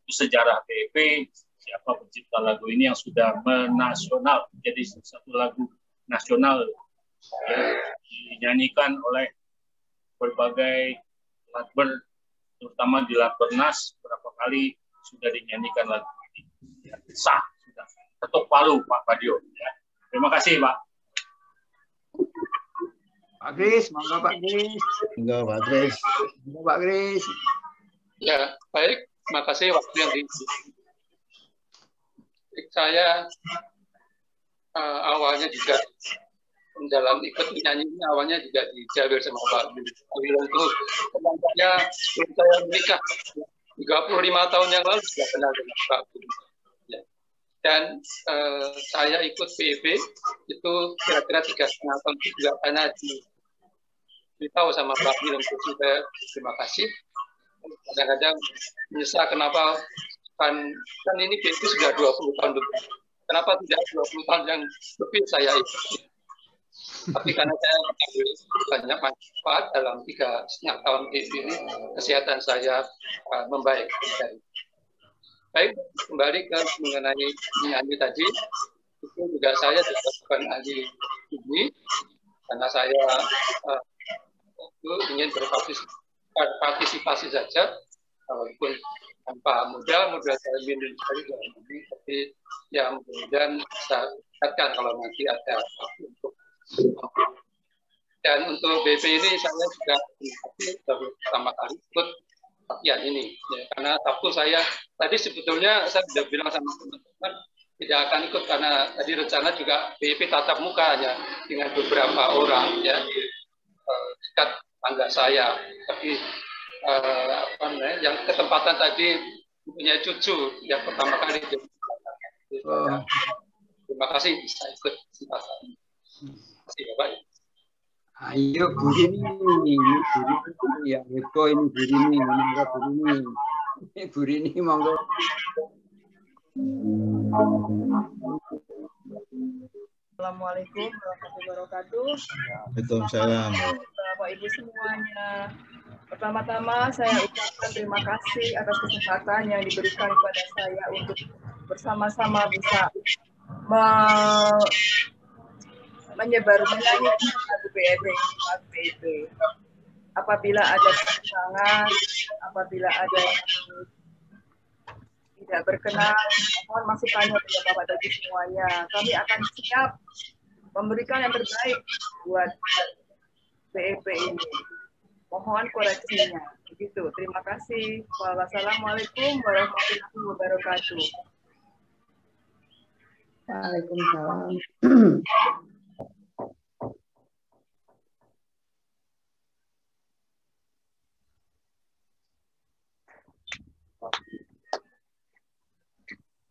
sejarah BEP siapa pencipta lagu ini yang sudah menasional, jadi satu lagu nasional ya, dinyanyikan oleh berbagai latber, terutama di Latbernas berapa kali sudah dinyanyikan lagu ini ya, sah sudah ketuk palu Pak Padio ya. Terima kasih Pak. Pak Kris, monggo Pak Kris. Monggo Pak Kris. Monggo Pak Kris. Ya, baik. Terima kasih waktu yang saya awalnya juga dalam ikut menyanyi ini awalnya juga dijabar sama Pak Wil itu saya menikah 35 tahun yang lalu sudah kenal dengan Pak Wil. Ya. Dan saya ikut BEP itu kira-kira 3,5 tahun juga karena diberitahu sama Pak Wil untuk saya terima kasih. Kadang-kadang menyesal kenapa kan ini BEP sudah 20 tahun lebih. Kenapa tidak 20 tahun yang lebih saya ikut? Tapi karena saya mengambil banyak manfaat dalam 3,5 tahun ini, kesehatan saya membaik. Baik, kembali ke mengenai menyanyi tadi, itu juga saya bukan ahli ini, karena saya ingin berpartisipasi saja, walaupun tanpa modal saya minim sekali dalam ini, tapi ya mudah-mudahan bisa dikatakan kalau nanti ada waktu untuk. Dan untuk BP ini saya juga baru pertama kali ikut latihan ini, ya, karena Sabtu saya tadi sebetulnya saya sudah bilang sama teman-teman tidak akan ikut karena tadi rencana juga BP tatap muka hanya dengan beberapa orang ya di dekat tangga saya, tapi yang ketempatan tadi punya cucu yang pertama kali. Terima kasih bisa ikut kesempatan. Terima kasih Bapak. Ayo Bu Rini ya heboh ini Bu Rini, monggo Bu Rini. Bu Rini monggo. Assalamualaikum warahmatullahi wabarakatuh. Waalaikumsalam. Bapak Ibu semuanya. Pertama-tama saya ucapkan terima kasih atas kesempatan yang diberikan kepada saya untuk bersama-sama bisa menyanyikan lagu BEP. Apabila ada kekurangan, apabila ada yang tidak berkenan, mohon masukannya kepada Bapak Ibu semuanya. Kami akan siap memberikan yang terbaik buat BEP ini. Mohon koreksinya. Begitu. Terima kasih. Wassalamualaikum warahmatullahi wabarakatuh. Waalaikumsalam.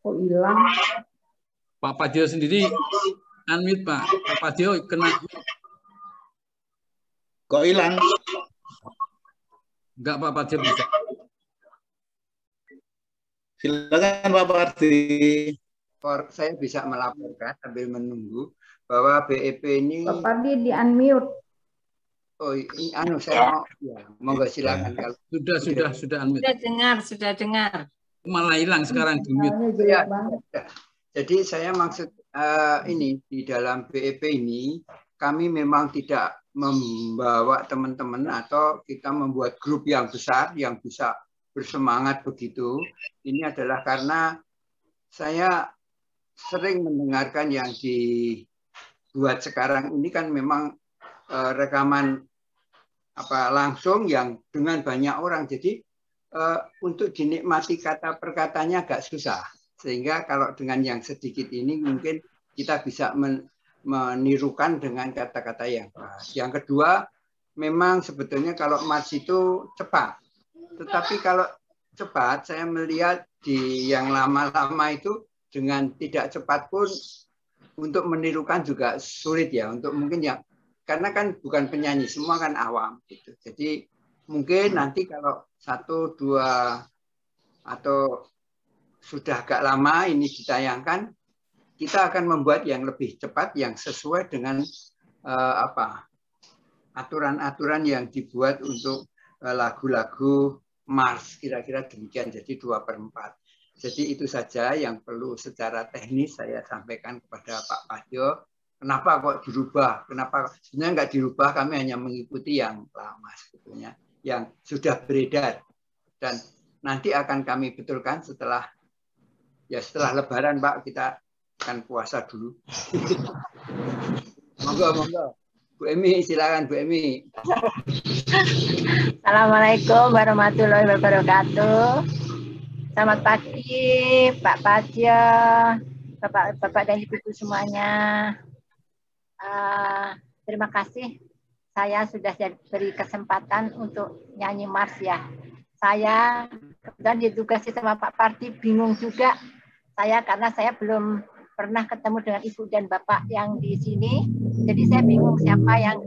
Kok hilang? Pak Padio sendiri unmute Pak. Pak Padio kena. Kok hilang? Enggak Pak Padio bisa. Silakan Pak Pardi. Saya bisa melaporkan sambil menunggu bahwa BEP ini. Pak Pardi di unmute. Oh, ini saya mau ya, monggo silakan kalau sudah unmute. Sudah dengar. Malah hilang sekarang di mute. Ya, Jadi saya maksud ini di dalam BEP ini kami memang tidak membawa teman-teman atau kita membuat grup yang besar yang bisa bersemangat begitu. Ini adalah karena saya sering mendengarkan yang dibuat sekarang ini kan memang rekaman langsung yang dengan banyak orang. Jadi untuk dinikmati kata per katanya agak susah. Sehingga kalau dengan yang sedikit ini mungkin kita bisa menirukan dengan kata-kata yang pas. Yang kedua, memang sebetulnya kalau march itu cepat. Tetapi kalau cepat, saya melihat di yang lama-lama itu dengan tidak cepat pun untuk menirukan juga sulit ya. Untuk mungkin yang karena kan bukan penyanyi, semua kan awam gitu. Jadi mungkin nanti kalau 1, 2 atau sudah agak lama ini ditayangkan, kita akan membuat yang lebih cepat yang sesuai dengan aturan-aturan yang dibuat untuk lagu-lagu Mars, kira-kira demikian. Jadi 2/4. Jadi itu saja yang perlu secara teknis saya sampaikan kepada Pak Padyo. Kenapa kok dirubah? Kenapa sebenarnya nggak dirubah? Kami hanya mengikuti yang lama sebetulnya, yang sudah beredar. Dan nanti akan kami betulkan setelah Lebaran, Pak, kita akan puasa dulu. Monggo. Bu Emi, silakan Bu Emi. Assalamualaikum warahmatullahi wabarakatuh. Selamat pagi, Pak Padyo, Bapak dan Ibu semuanya. Terima kasih. Saya sudah diberi kesempatan untuk nyanyi Mars ya. Saya kemudian ditugasi sama Pak Parti, bingung juga. Karena saya belum pernah ketemu dengan Ibu dan Bapak yang di sini, jadi saya bingung siapa yang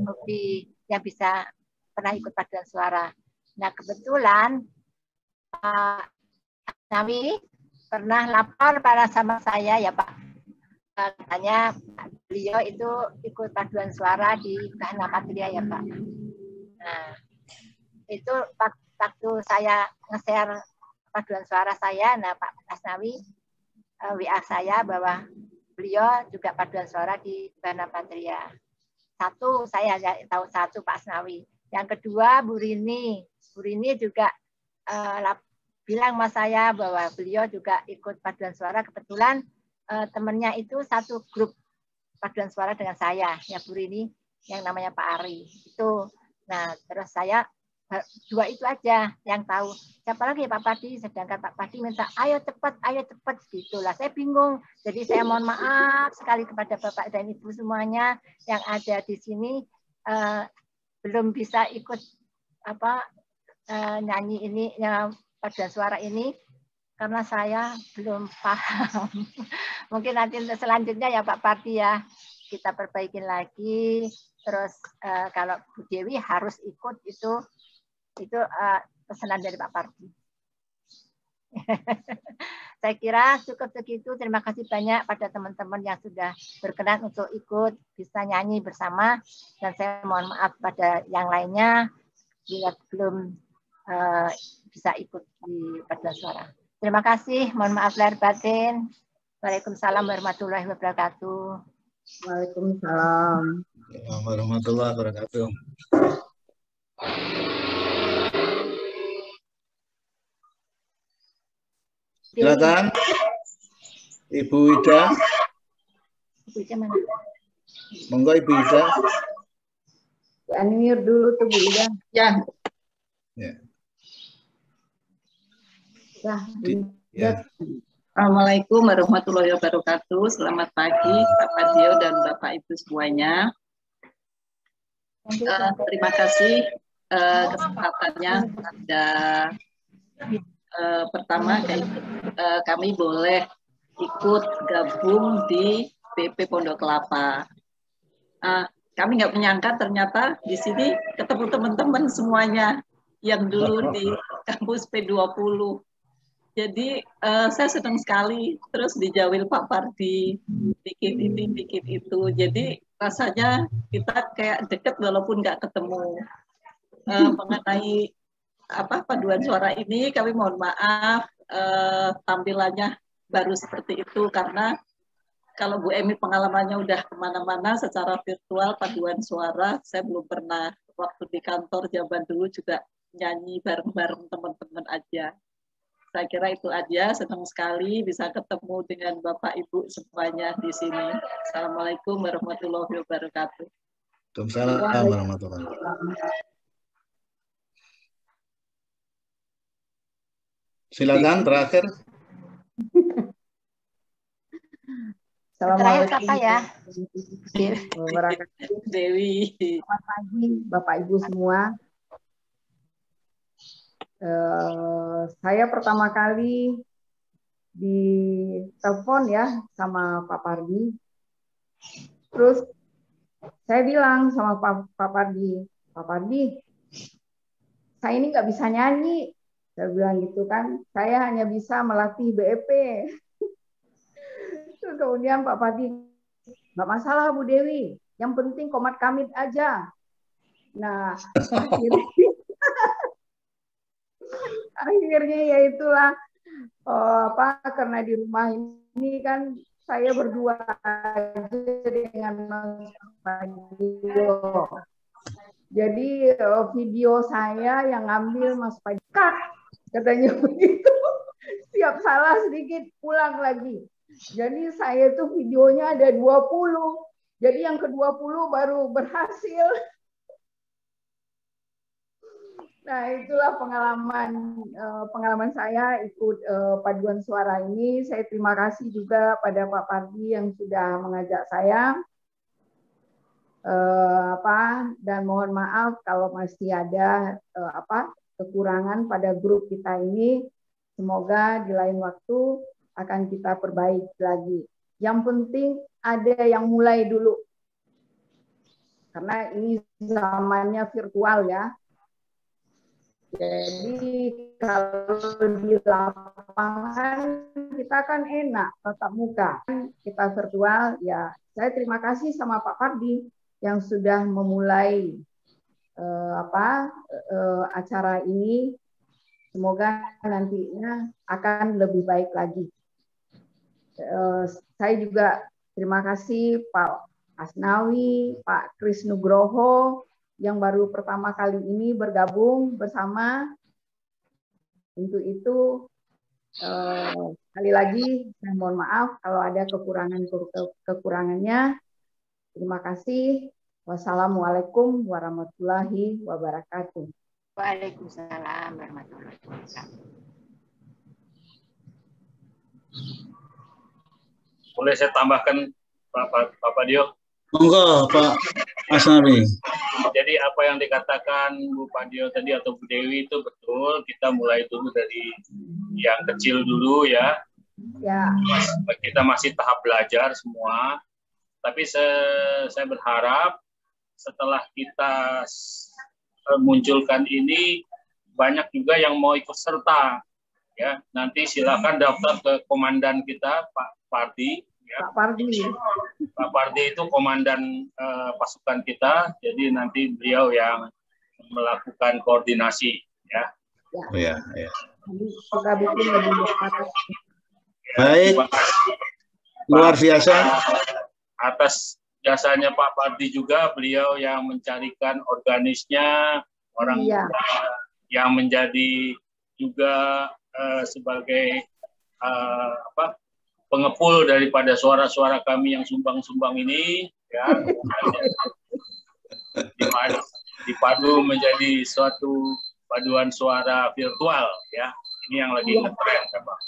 bisa pernah ikut paduan suara. Nah kebetulan Pak Nawi pernah lapor pada sama saya ya Pak, katanya beliau itu ikut paduan suara di Bahana Patria ya Pak. Nah itu waktu saya nge-share paduan suara saya, nah Pak Asnawi WA saya bahwa beliau juga paduan suara di Bahana Patria. Satu, saya tahu satu Pak Asnawi. Yang kedua, Bu Rini juga bilang sama saya bahwa beliau juga ikut paduan suara. Kebetulan temannya itu satu grup paduan suara dengan saya, ya Bu Rini, yang namanya Pak Ari. Itu. Nah, terus saya dua itu aja yang tahu. Siapa lagi Pak Padi? Sedangkan Pak Padi minta ayo cepat gitulah. Saya bingung. Jadi saya mohon maaf sekali kepada Bapak dan Ibu semuanya yang ada di sini belum bisa ikut nyanyi ini paduan suara ini karena saya belum paham. Mungkin nanti untuk selanjutnya ya Pak Padi ya kita perbaikin lagi. Terus kalau Bu Dewi harus ikut itu pesanan dari Pak Parti. Saya kira cukup segitu. Terima kasih banyak pada teman-teman yang sudah berkenan untuk ikut bisa nyanyi bersama. Dan saya mohon maaf pada yang lainnya bila belum bisa ikut di paduan suara. Terima kasih. Mohon maaf lahir batin. Waalaikumsalam warahmatullahi wabarakatuh. Waalaikumsalam warahmatullahi wabarakatuh. Silakan, Ibu Ida. Ibu Ida mana? Monggo Ibu Ida. Unmute dulu tuh Bu Ida. Ya. Assalamualaikum warahmatullahi wabarakatuh. Selamat pagi Pak Padyo dan Bapak Ibu semuanya. Terima kasih kesempatannya pada pertama kami boleh ikut gabung di BP Pondok Kelapa. Kami nggak menyangka ternyata di sini ketemu teman-teman semuanya yang dulu di kampus P20. Jadi saya senang sekali terus dijawil Pak Pardi dikit ini dikit itu. Jadi rasanya kita kayak deket walaupun nggak ketemu. Mengenai paduan suara ini kami mohon maaf tampilannya baru seperti itu karena kalau Bu Emi pengalamannya udah kemana-mana secara virtual paduan suara, saya belum pernah. Waktu di kantor zaman dulu juga nyanyi bareng-bareng teman-teman aja. Saya kira itu aja, senang sekali bisa ketemu dengan Bapak Ibu semuanya di sini. Assalamualaikum warahmatullahi wabarakatuh. Waalaikumsalam warahmatullahi wabarakatuh. Silakan terakhir. Terakhir kata ya. Dewi. Selamat pagi Bapak Ibu semua. Saya pertama kali ditelepon ya sama Pak Pardi. Terus saya bilang sama Pak Pardi, Pak Pardi, saya ini nggak bisa nyanyi. Saya bilang gitu kan, saya hanya bisa melatih BEP. Terus kemudian Pak Pardi, nggak masalah Bu Dewi, yang penting komat kamit aja. Nah, akhirnya ya itulah karena di rumah ini kan saya berdua aja dengan Mas Fadil. Jadi video saya yang ngambil Mas Fadil, katanya begitu. Siap salah sedikit ulang lagi. Jadi saya tuh videonya ada 20. Jadi yang ke-20 baru berhasil. Nah, itulah pengalaman saya ikut paduan suara ini. Saya terima kasih juga pada Pak Pardi yang sudah mengajak saya. Dan mohon maaf kalau masih ada kekurangan pada grup kita ini. Semoga di lain waktu akan kita perbaiki lagi. Yang penting ada yang mulai dulu. Karena ini zamannya virtual ya. Jadi kalau di lapangan kita kan enak tatap muka, kita virtual ya. Saya terima kasih sama Pak Pardi yang sudah memulai acara ini. Semoga nantinya akan lebih baik lagi. Saya juga terima kasih Pak Asnawi, Pak Kris Nugroho yang baru pertama kali ini bergabung bersama. Untuk itu sekali lagi saya mohon maaf kalau ada kekurangannya. Terima kasih. Wassalamualaikum warahmatullahi wabarakatuh. Waalaikumsalam warahmatullahi wabarakatuh. Boleh saya tambahkan Pak Dio? Monggo Pak Asnawi. Jadi apa yang dikatakan Bu Padio tadi atau Bu Dewi itu betul. Kita mulai dulu dari yang kecil dulu ya. Ya. Kita masih tahap belajar semua. Tapi saya berharap setelah kita munculkan ini banyak juga yang mau ikut serta. Ya, nanti silakan daftar ke komandan kita Pak Pardi. Ya. Pak Pardi. Pak Pardi itu komandan pasukan kita, jadi nanti beliau yang melakukan koordinasi, ya. Ya, ya. Baik, luar biasa. Atas jasanya Pak Pardi juga, beliau yang mencarikan organisnya, orang yang menjadi juga sebagai pengepul daripada suara-suara kami yang sumbang-sumbang ini, ya, dipadu menjadi suatu paduan suara virtual, ya. Ini yang lagi ngetren, Pak.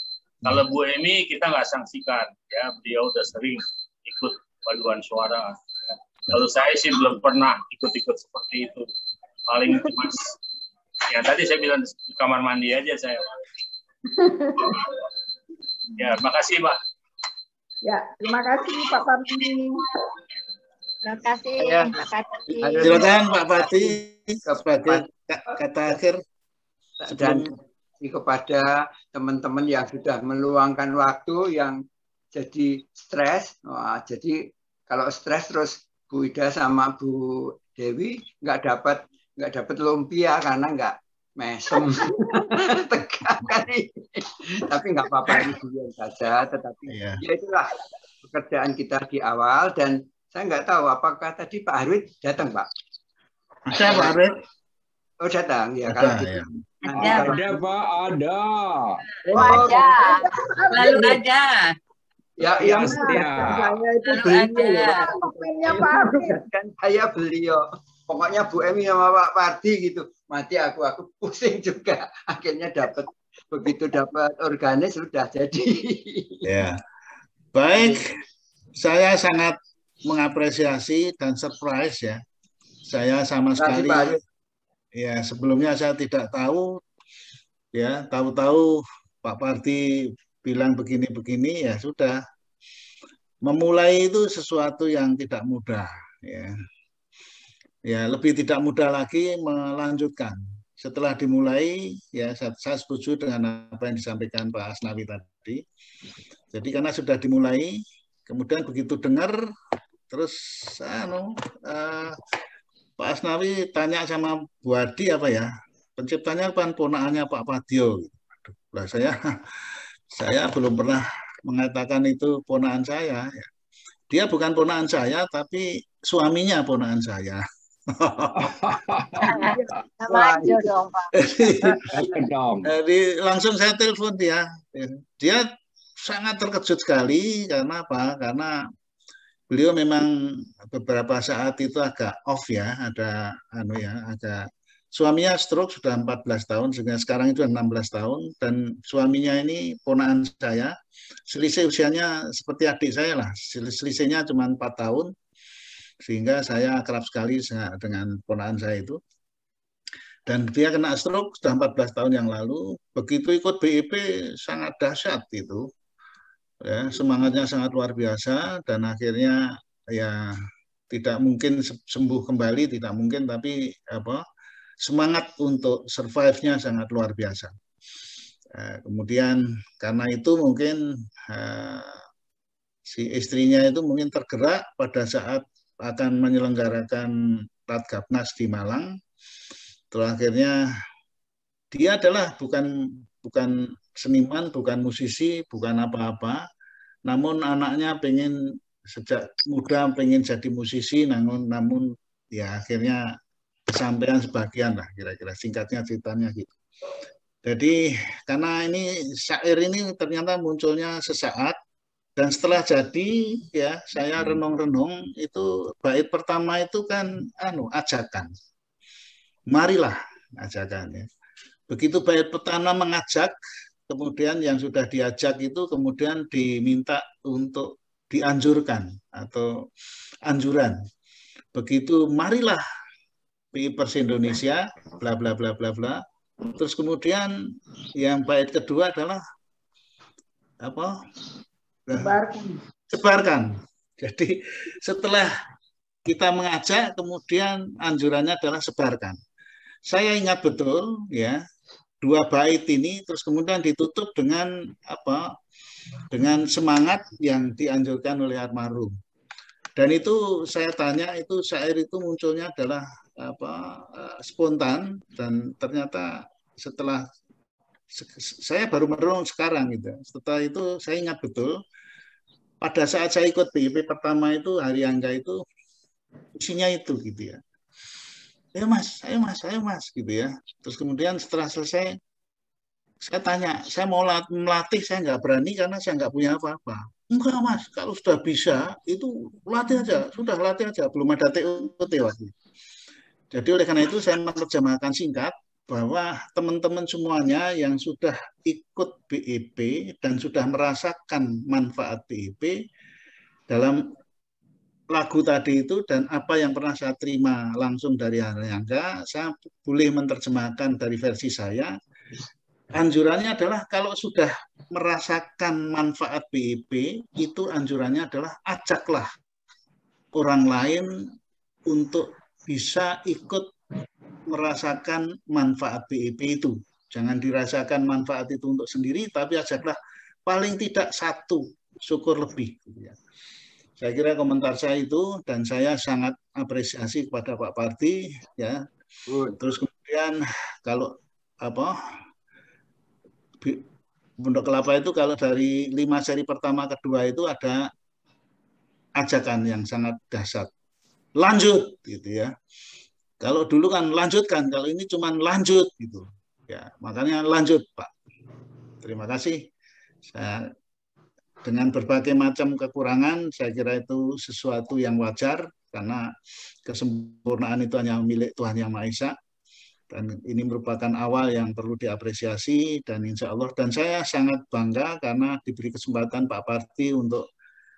Kalau Bu Emi kita nggak sanksikan, ya, beliau udah sering ikut paduan suara. Ya. Kalau saya sih belum pernah ikut-ikut seperti itu. Paling cuma, ya tadi saya bilang di kamar mandi aja saya. Ya, makasih Pak. Ya, terima kasih Pak Pardi. Terima kasih. Ya. Terima kasih. Silakan Pak Pardi sebagai kata akhir. Dan kepada teman-teman yang sudah meluangkan waktu yang jadi stres. Wah, jadi kalau stres terus Bu Ida sama Bu Dewi nggak dapat lumpia karena nggak mesem. Tegang kan ini. Tapi nggak apa-apa, ini dulu saja. Tetapi ya itulah pekerjaan kita di awal, dan saya nggak tahu apakah tadi Pak Harwit datang, Pak. Ada Pak Harwit? Oh datang ya. Ada, Kalau gitu, ya. nanti Ada kalau Pak, ada. Ada. Selalu ada. ya Ya, yang setia. saya itu Selalu beliau ada. loh. Pokoknya Pak Harwit. Kan saya beliau. Pokoknya Bu Emi sama Pak Pardi gitu. Mati aku pusing juga. Akhirnya begitu dapat organis sudah jadi. Ya. Baik, saya sangat mengapresiasi dan surprise ya. Saya sama sekali ya sebelumnya saya tidak tahu ya, tahu-tahu Pak Pardi bilang begini-begini ya sudah. Memulai itu sesuatu yang tidak mudah ya. Ya, lebih tidak mudah lagi melanjutkan. Setelah dimulai ya saya setuju dengan apa yang disampaikan Pak Asnawi tadi. Jadi karena sudah dimulai, kemudian begitu dengar terus Pak Asnawi tanya sama Bu Adi apa ya, penciptanya kan ponakannya Pak Padio. Nah, saya belum pernah mengatakan itu ponakan saya. Dia bukan ponakan saya, tapi suaminya ponakan saya. Maju dong, Pak. Jadi langsung saya telepon dia. Dia sangat terkejut sekali karena apa? Karena beliau memang beberapa saat itu agak off ya, agak suaminya stroke sudah 14 tahun, sehingga sekarang itu 16 tahun, dan suaminya ini ponakan saya, selisih usianya seperti adik saya lah, selisihnya cuma 4 tahun, sehingga saya akrab sekali dengan ponakan saya itu. Dan dia kena stroke sudah 14 tahun yang lalu, begitu ikut BIP sangat dahsyat itu. Ya, semangatnya sangat luar biasa dan akhirnya ya tidak mungkin sembuh kembali, tidak mungkin, tapi semangat untuk survive-nya sangat luar biasa. Kemudian karena itu mungkin si istrinya itu mungkin tergerak pada saat akan menyelenggarakan Ratgabnas di Malang. Terus akhirnya dia adalah bukan seniman, bukan musisi, bukan apa-apa, namun anaknya pengen sejak muda pengen jadi musisi, namun ya akhirnya kesampaian sebagian lah, kira-kira singkatnya ceritanya gitu. Jadi karena ini syair ini ternyata munculnya sesaat, dan setelah jadi ya saya renung-renung, itu bait pertama itu kan ajakan, marilah ajakan ya. Begitu bait pertama mengajak, kemudian yang sudah diajak itu kemudian diminta untuk dianjurkan atau anjuran. Begitu marilah PIPers Indonesia, bla bla bla bla bla. Terus kemudian yang bait kedua adalah apa? Sebarkan. Jadi setelah kita mengajak, kemudian anjurannya adalah sebarkan. Saya ingat betul ya, dua bait ini terus kemudian ditutup dengan dengan semangat yang dianjurkan oleh almarhum. Dan itu saya tanya, itu syair itu munculnya adalah spontan, dan ternyata setelah saya baru merenung sekarang gitu. Setelah itu saya ingat betul pada saat saya ikut BIP pertama itu, Hari Angga itu isinya itu gitu ya. Ayo mas gitu ya. Terus kemudian setelah selesai saya tanya, saya mau melatih, saya nggak berani karena saya nggak punya apa-apa. Enggak mas, kalau sudah bisa itu latih aja, sudah latih aja, belum ada TOT waktu. Jadi oleh karena itu saya menerjemahkan singkat bahwa teman-teman semuanya yang sudah ikut BIP dan sudah merasakan manfaat BIP dalam lagu tadi itu dan apa yang pernah saya terima langsung dari Hari Angga, saya boleh menerjemahkan dari versi saya. Anjurannya adalah kalau sudah merasakan manfaat BIP, itu anjurannya adalah ajaklah orang lain untuk bisa ikut merasakan manfaat BIP itu. Jangan dirasakan manfaat itu untuk sendiri, tapi ajaklah paling tidak satu, syukur lebih. Saya kira komentar saya itu, dan saya sangat apresiasi kepada Pak Pardi ya. Terus kemudian kalau Pondok Kelapa itu kalau dari 5 seri pertama kedua itu ada ajakan yang sangat dahsyat. Lanjut gitu ya. Kalau dulu kan lanjutkan, kalau ini cuma lanjut gitu. Ya, makanya lanjut, Pak. Terima kasih. Dengan berbagai macam kekurangan, saya kira itu sesuatu yang wajar karena kesempurnaan itu hanya milik Tuhan Yang Maha Esa. Dan ini merupakan awal yang perlu diapresiasi dan insya Allah, dan saya sangat bangga karena diberi kesempatan Pak Parti untuk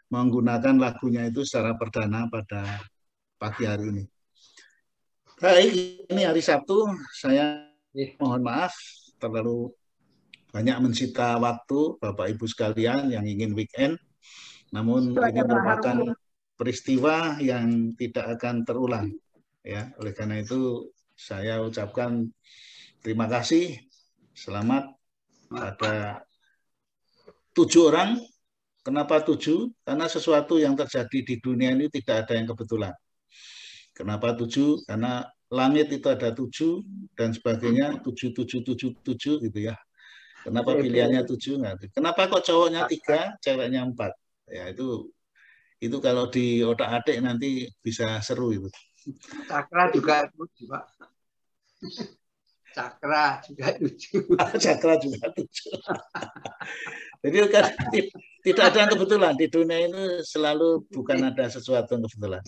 menggunakan lagunya itu secara perdana pada pagi hari ini. Baik, ini hari Sabtu, saya mohon maaf terlalu banyak mencita waktu Bapak Ibu sekalian yang ingin weekend, namun ini merupakan peristiwa yang tidak akan terulang. Ya, oleh karena itu saya ucapkan terima kasih, selamat pada 7 orang. Kenapa 7? Karena sesuatu yang terjadi di dunia ini tidak ada yang kebetulan. Kenapa 7? Karena langit itu ada 7 dan sebagainya, 7 gitu ya. Kenapa pilihannya 7? Kenapa kok cowoknya 3, ceweknya 4? Ya itu kalau di otak-atik nanti bisa seru itu. Cakra juga 7, Pak. Cakra juga 7. Cakra juga 7. Jadi kan tidak ada yang kebetulan. Di dunia ini selalu bukan ada sesuatu yang kebetulan.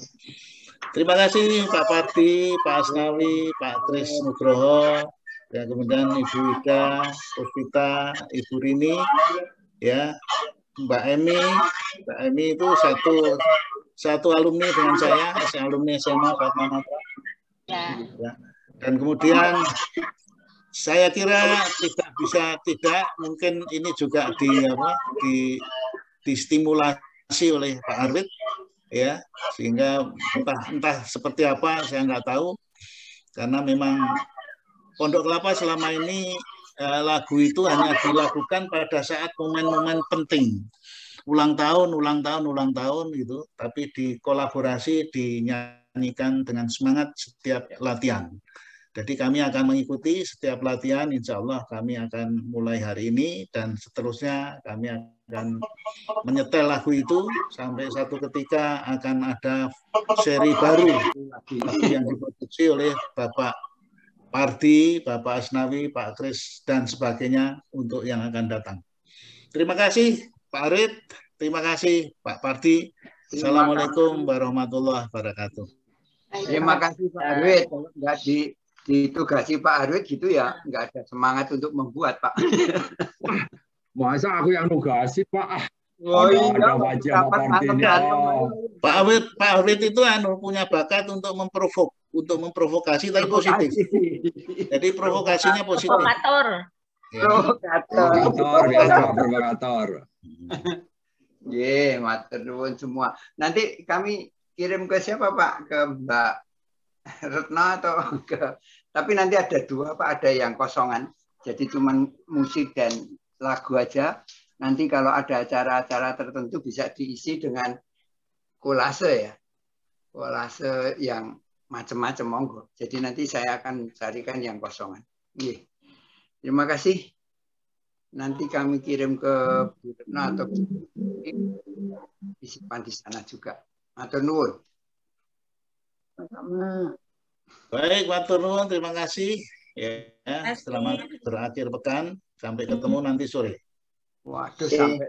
Terima kasih Pak Parti, Pak Asnawi, Pak Kris Nugroho, ya, kemudian Ibu Ida, Puspita, Ibu Rini, ya, Mbak Emi. Mbak Emi itu satu alumni dengan saya alumni SMA Fatma Matra. Ya. Dan kemudian saya kira tidak mungkin ini juga distimulasi oleh Pak Arwid, ya, sehingga entah seperti apa saya nggak tahu, karena memang Pondok Kelapa selama ini lagu itu hanya dilakukan pada saat momen-momen penting, ulang tahun gitu, tapi dikolaborasi dinyanyikan dengan semangat setiap latihan. Jadi kami akan mengikuti setiap latihan, insya Allah kami akan mulai hari ini dan seterusnya kami akan menyetel lagu itu sampai satu ketika akan ada seri baru yang diproduksi oleh Bapak Parti, Bapak Asnawi, Pak Kris dan sebagainya untuk yang akan datang. Terima kasih Pak Arid, terima kasih Pak Parti. Assalamualaikum warahmatullahi wabarakatuh. Terima kasih Pak Arwid. Kalau nggak ditugasi Pak Arwid gitu ya, nggak ada semangat untuk membuat, Pak. Masa aku yang nugasi, Pak? Oh iya, ada wajah Pak Arwid itu punya bakat untuk memprovokasi tapi positif. Jadi provokasinya positif. Provokator. Provokator. Ye, matur nuwun semua. Nanti kami kirim ke siapa Pak? Ke Mbak Retno atau tapi nanti ada 2 Pak, ada yang kosongan. Jadi cuman musik dan lagu aja. Nanti kalau ada acara-acara tertentu bisa diisi dengan kolase ya. Kolase yang macam-macam monggo. Jadi nanti saya akan carikan yang kosongan. Nggih. Terima kasih. Nanti kami kirim ke Bu Retno atau disimpan di sana juga. Matur nuwun. Baik, matur nuwun, terima kasih. Ya, selamat berakhir pekan. Sampai ketemu nanti sore. Waduh, sampai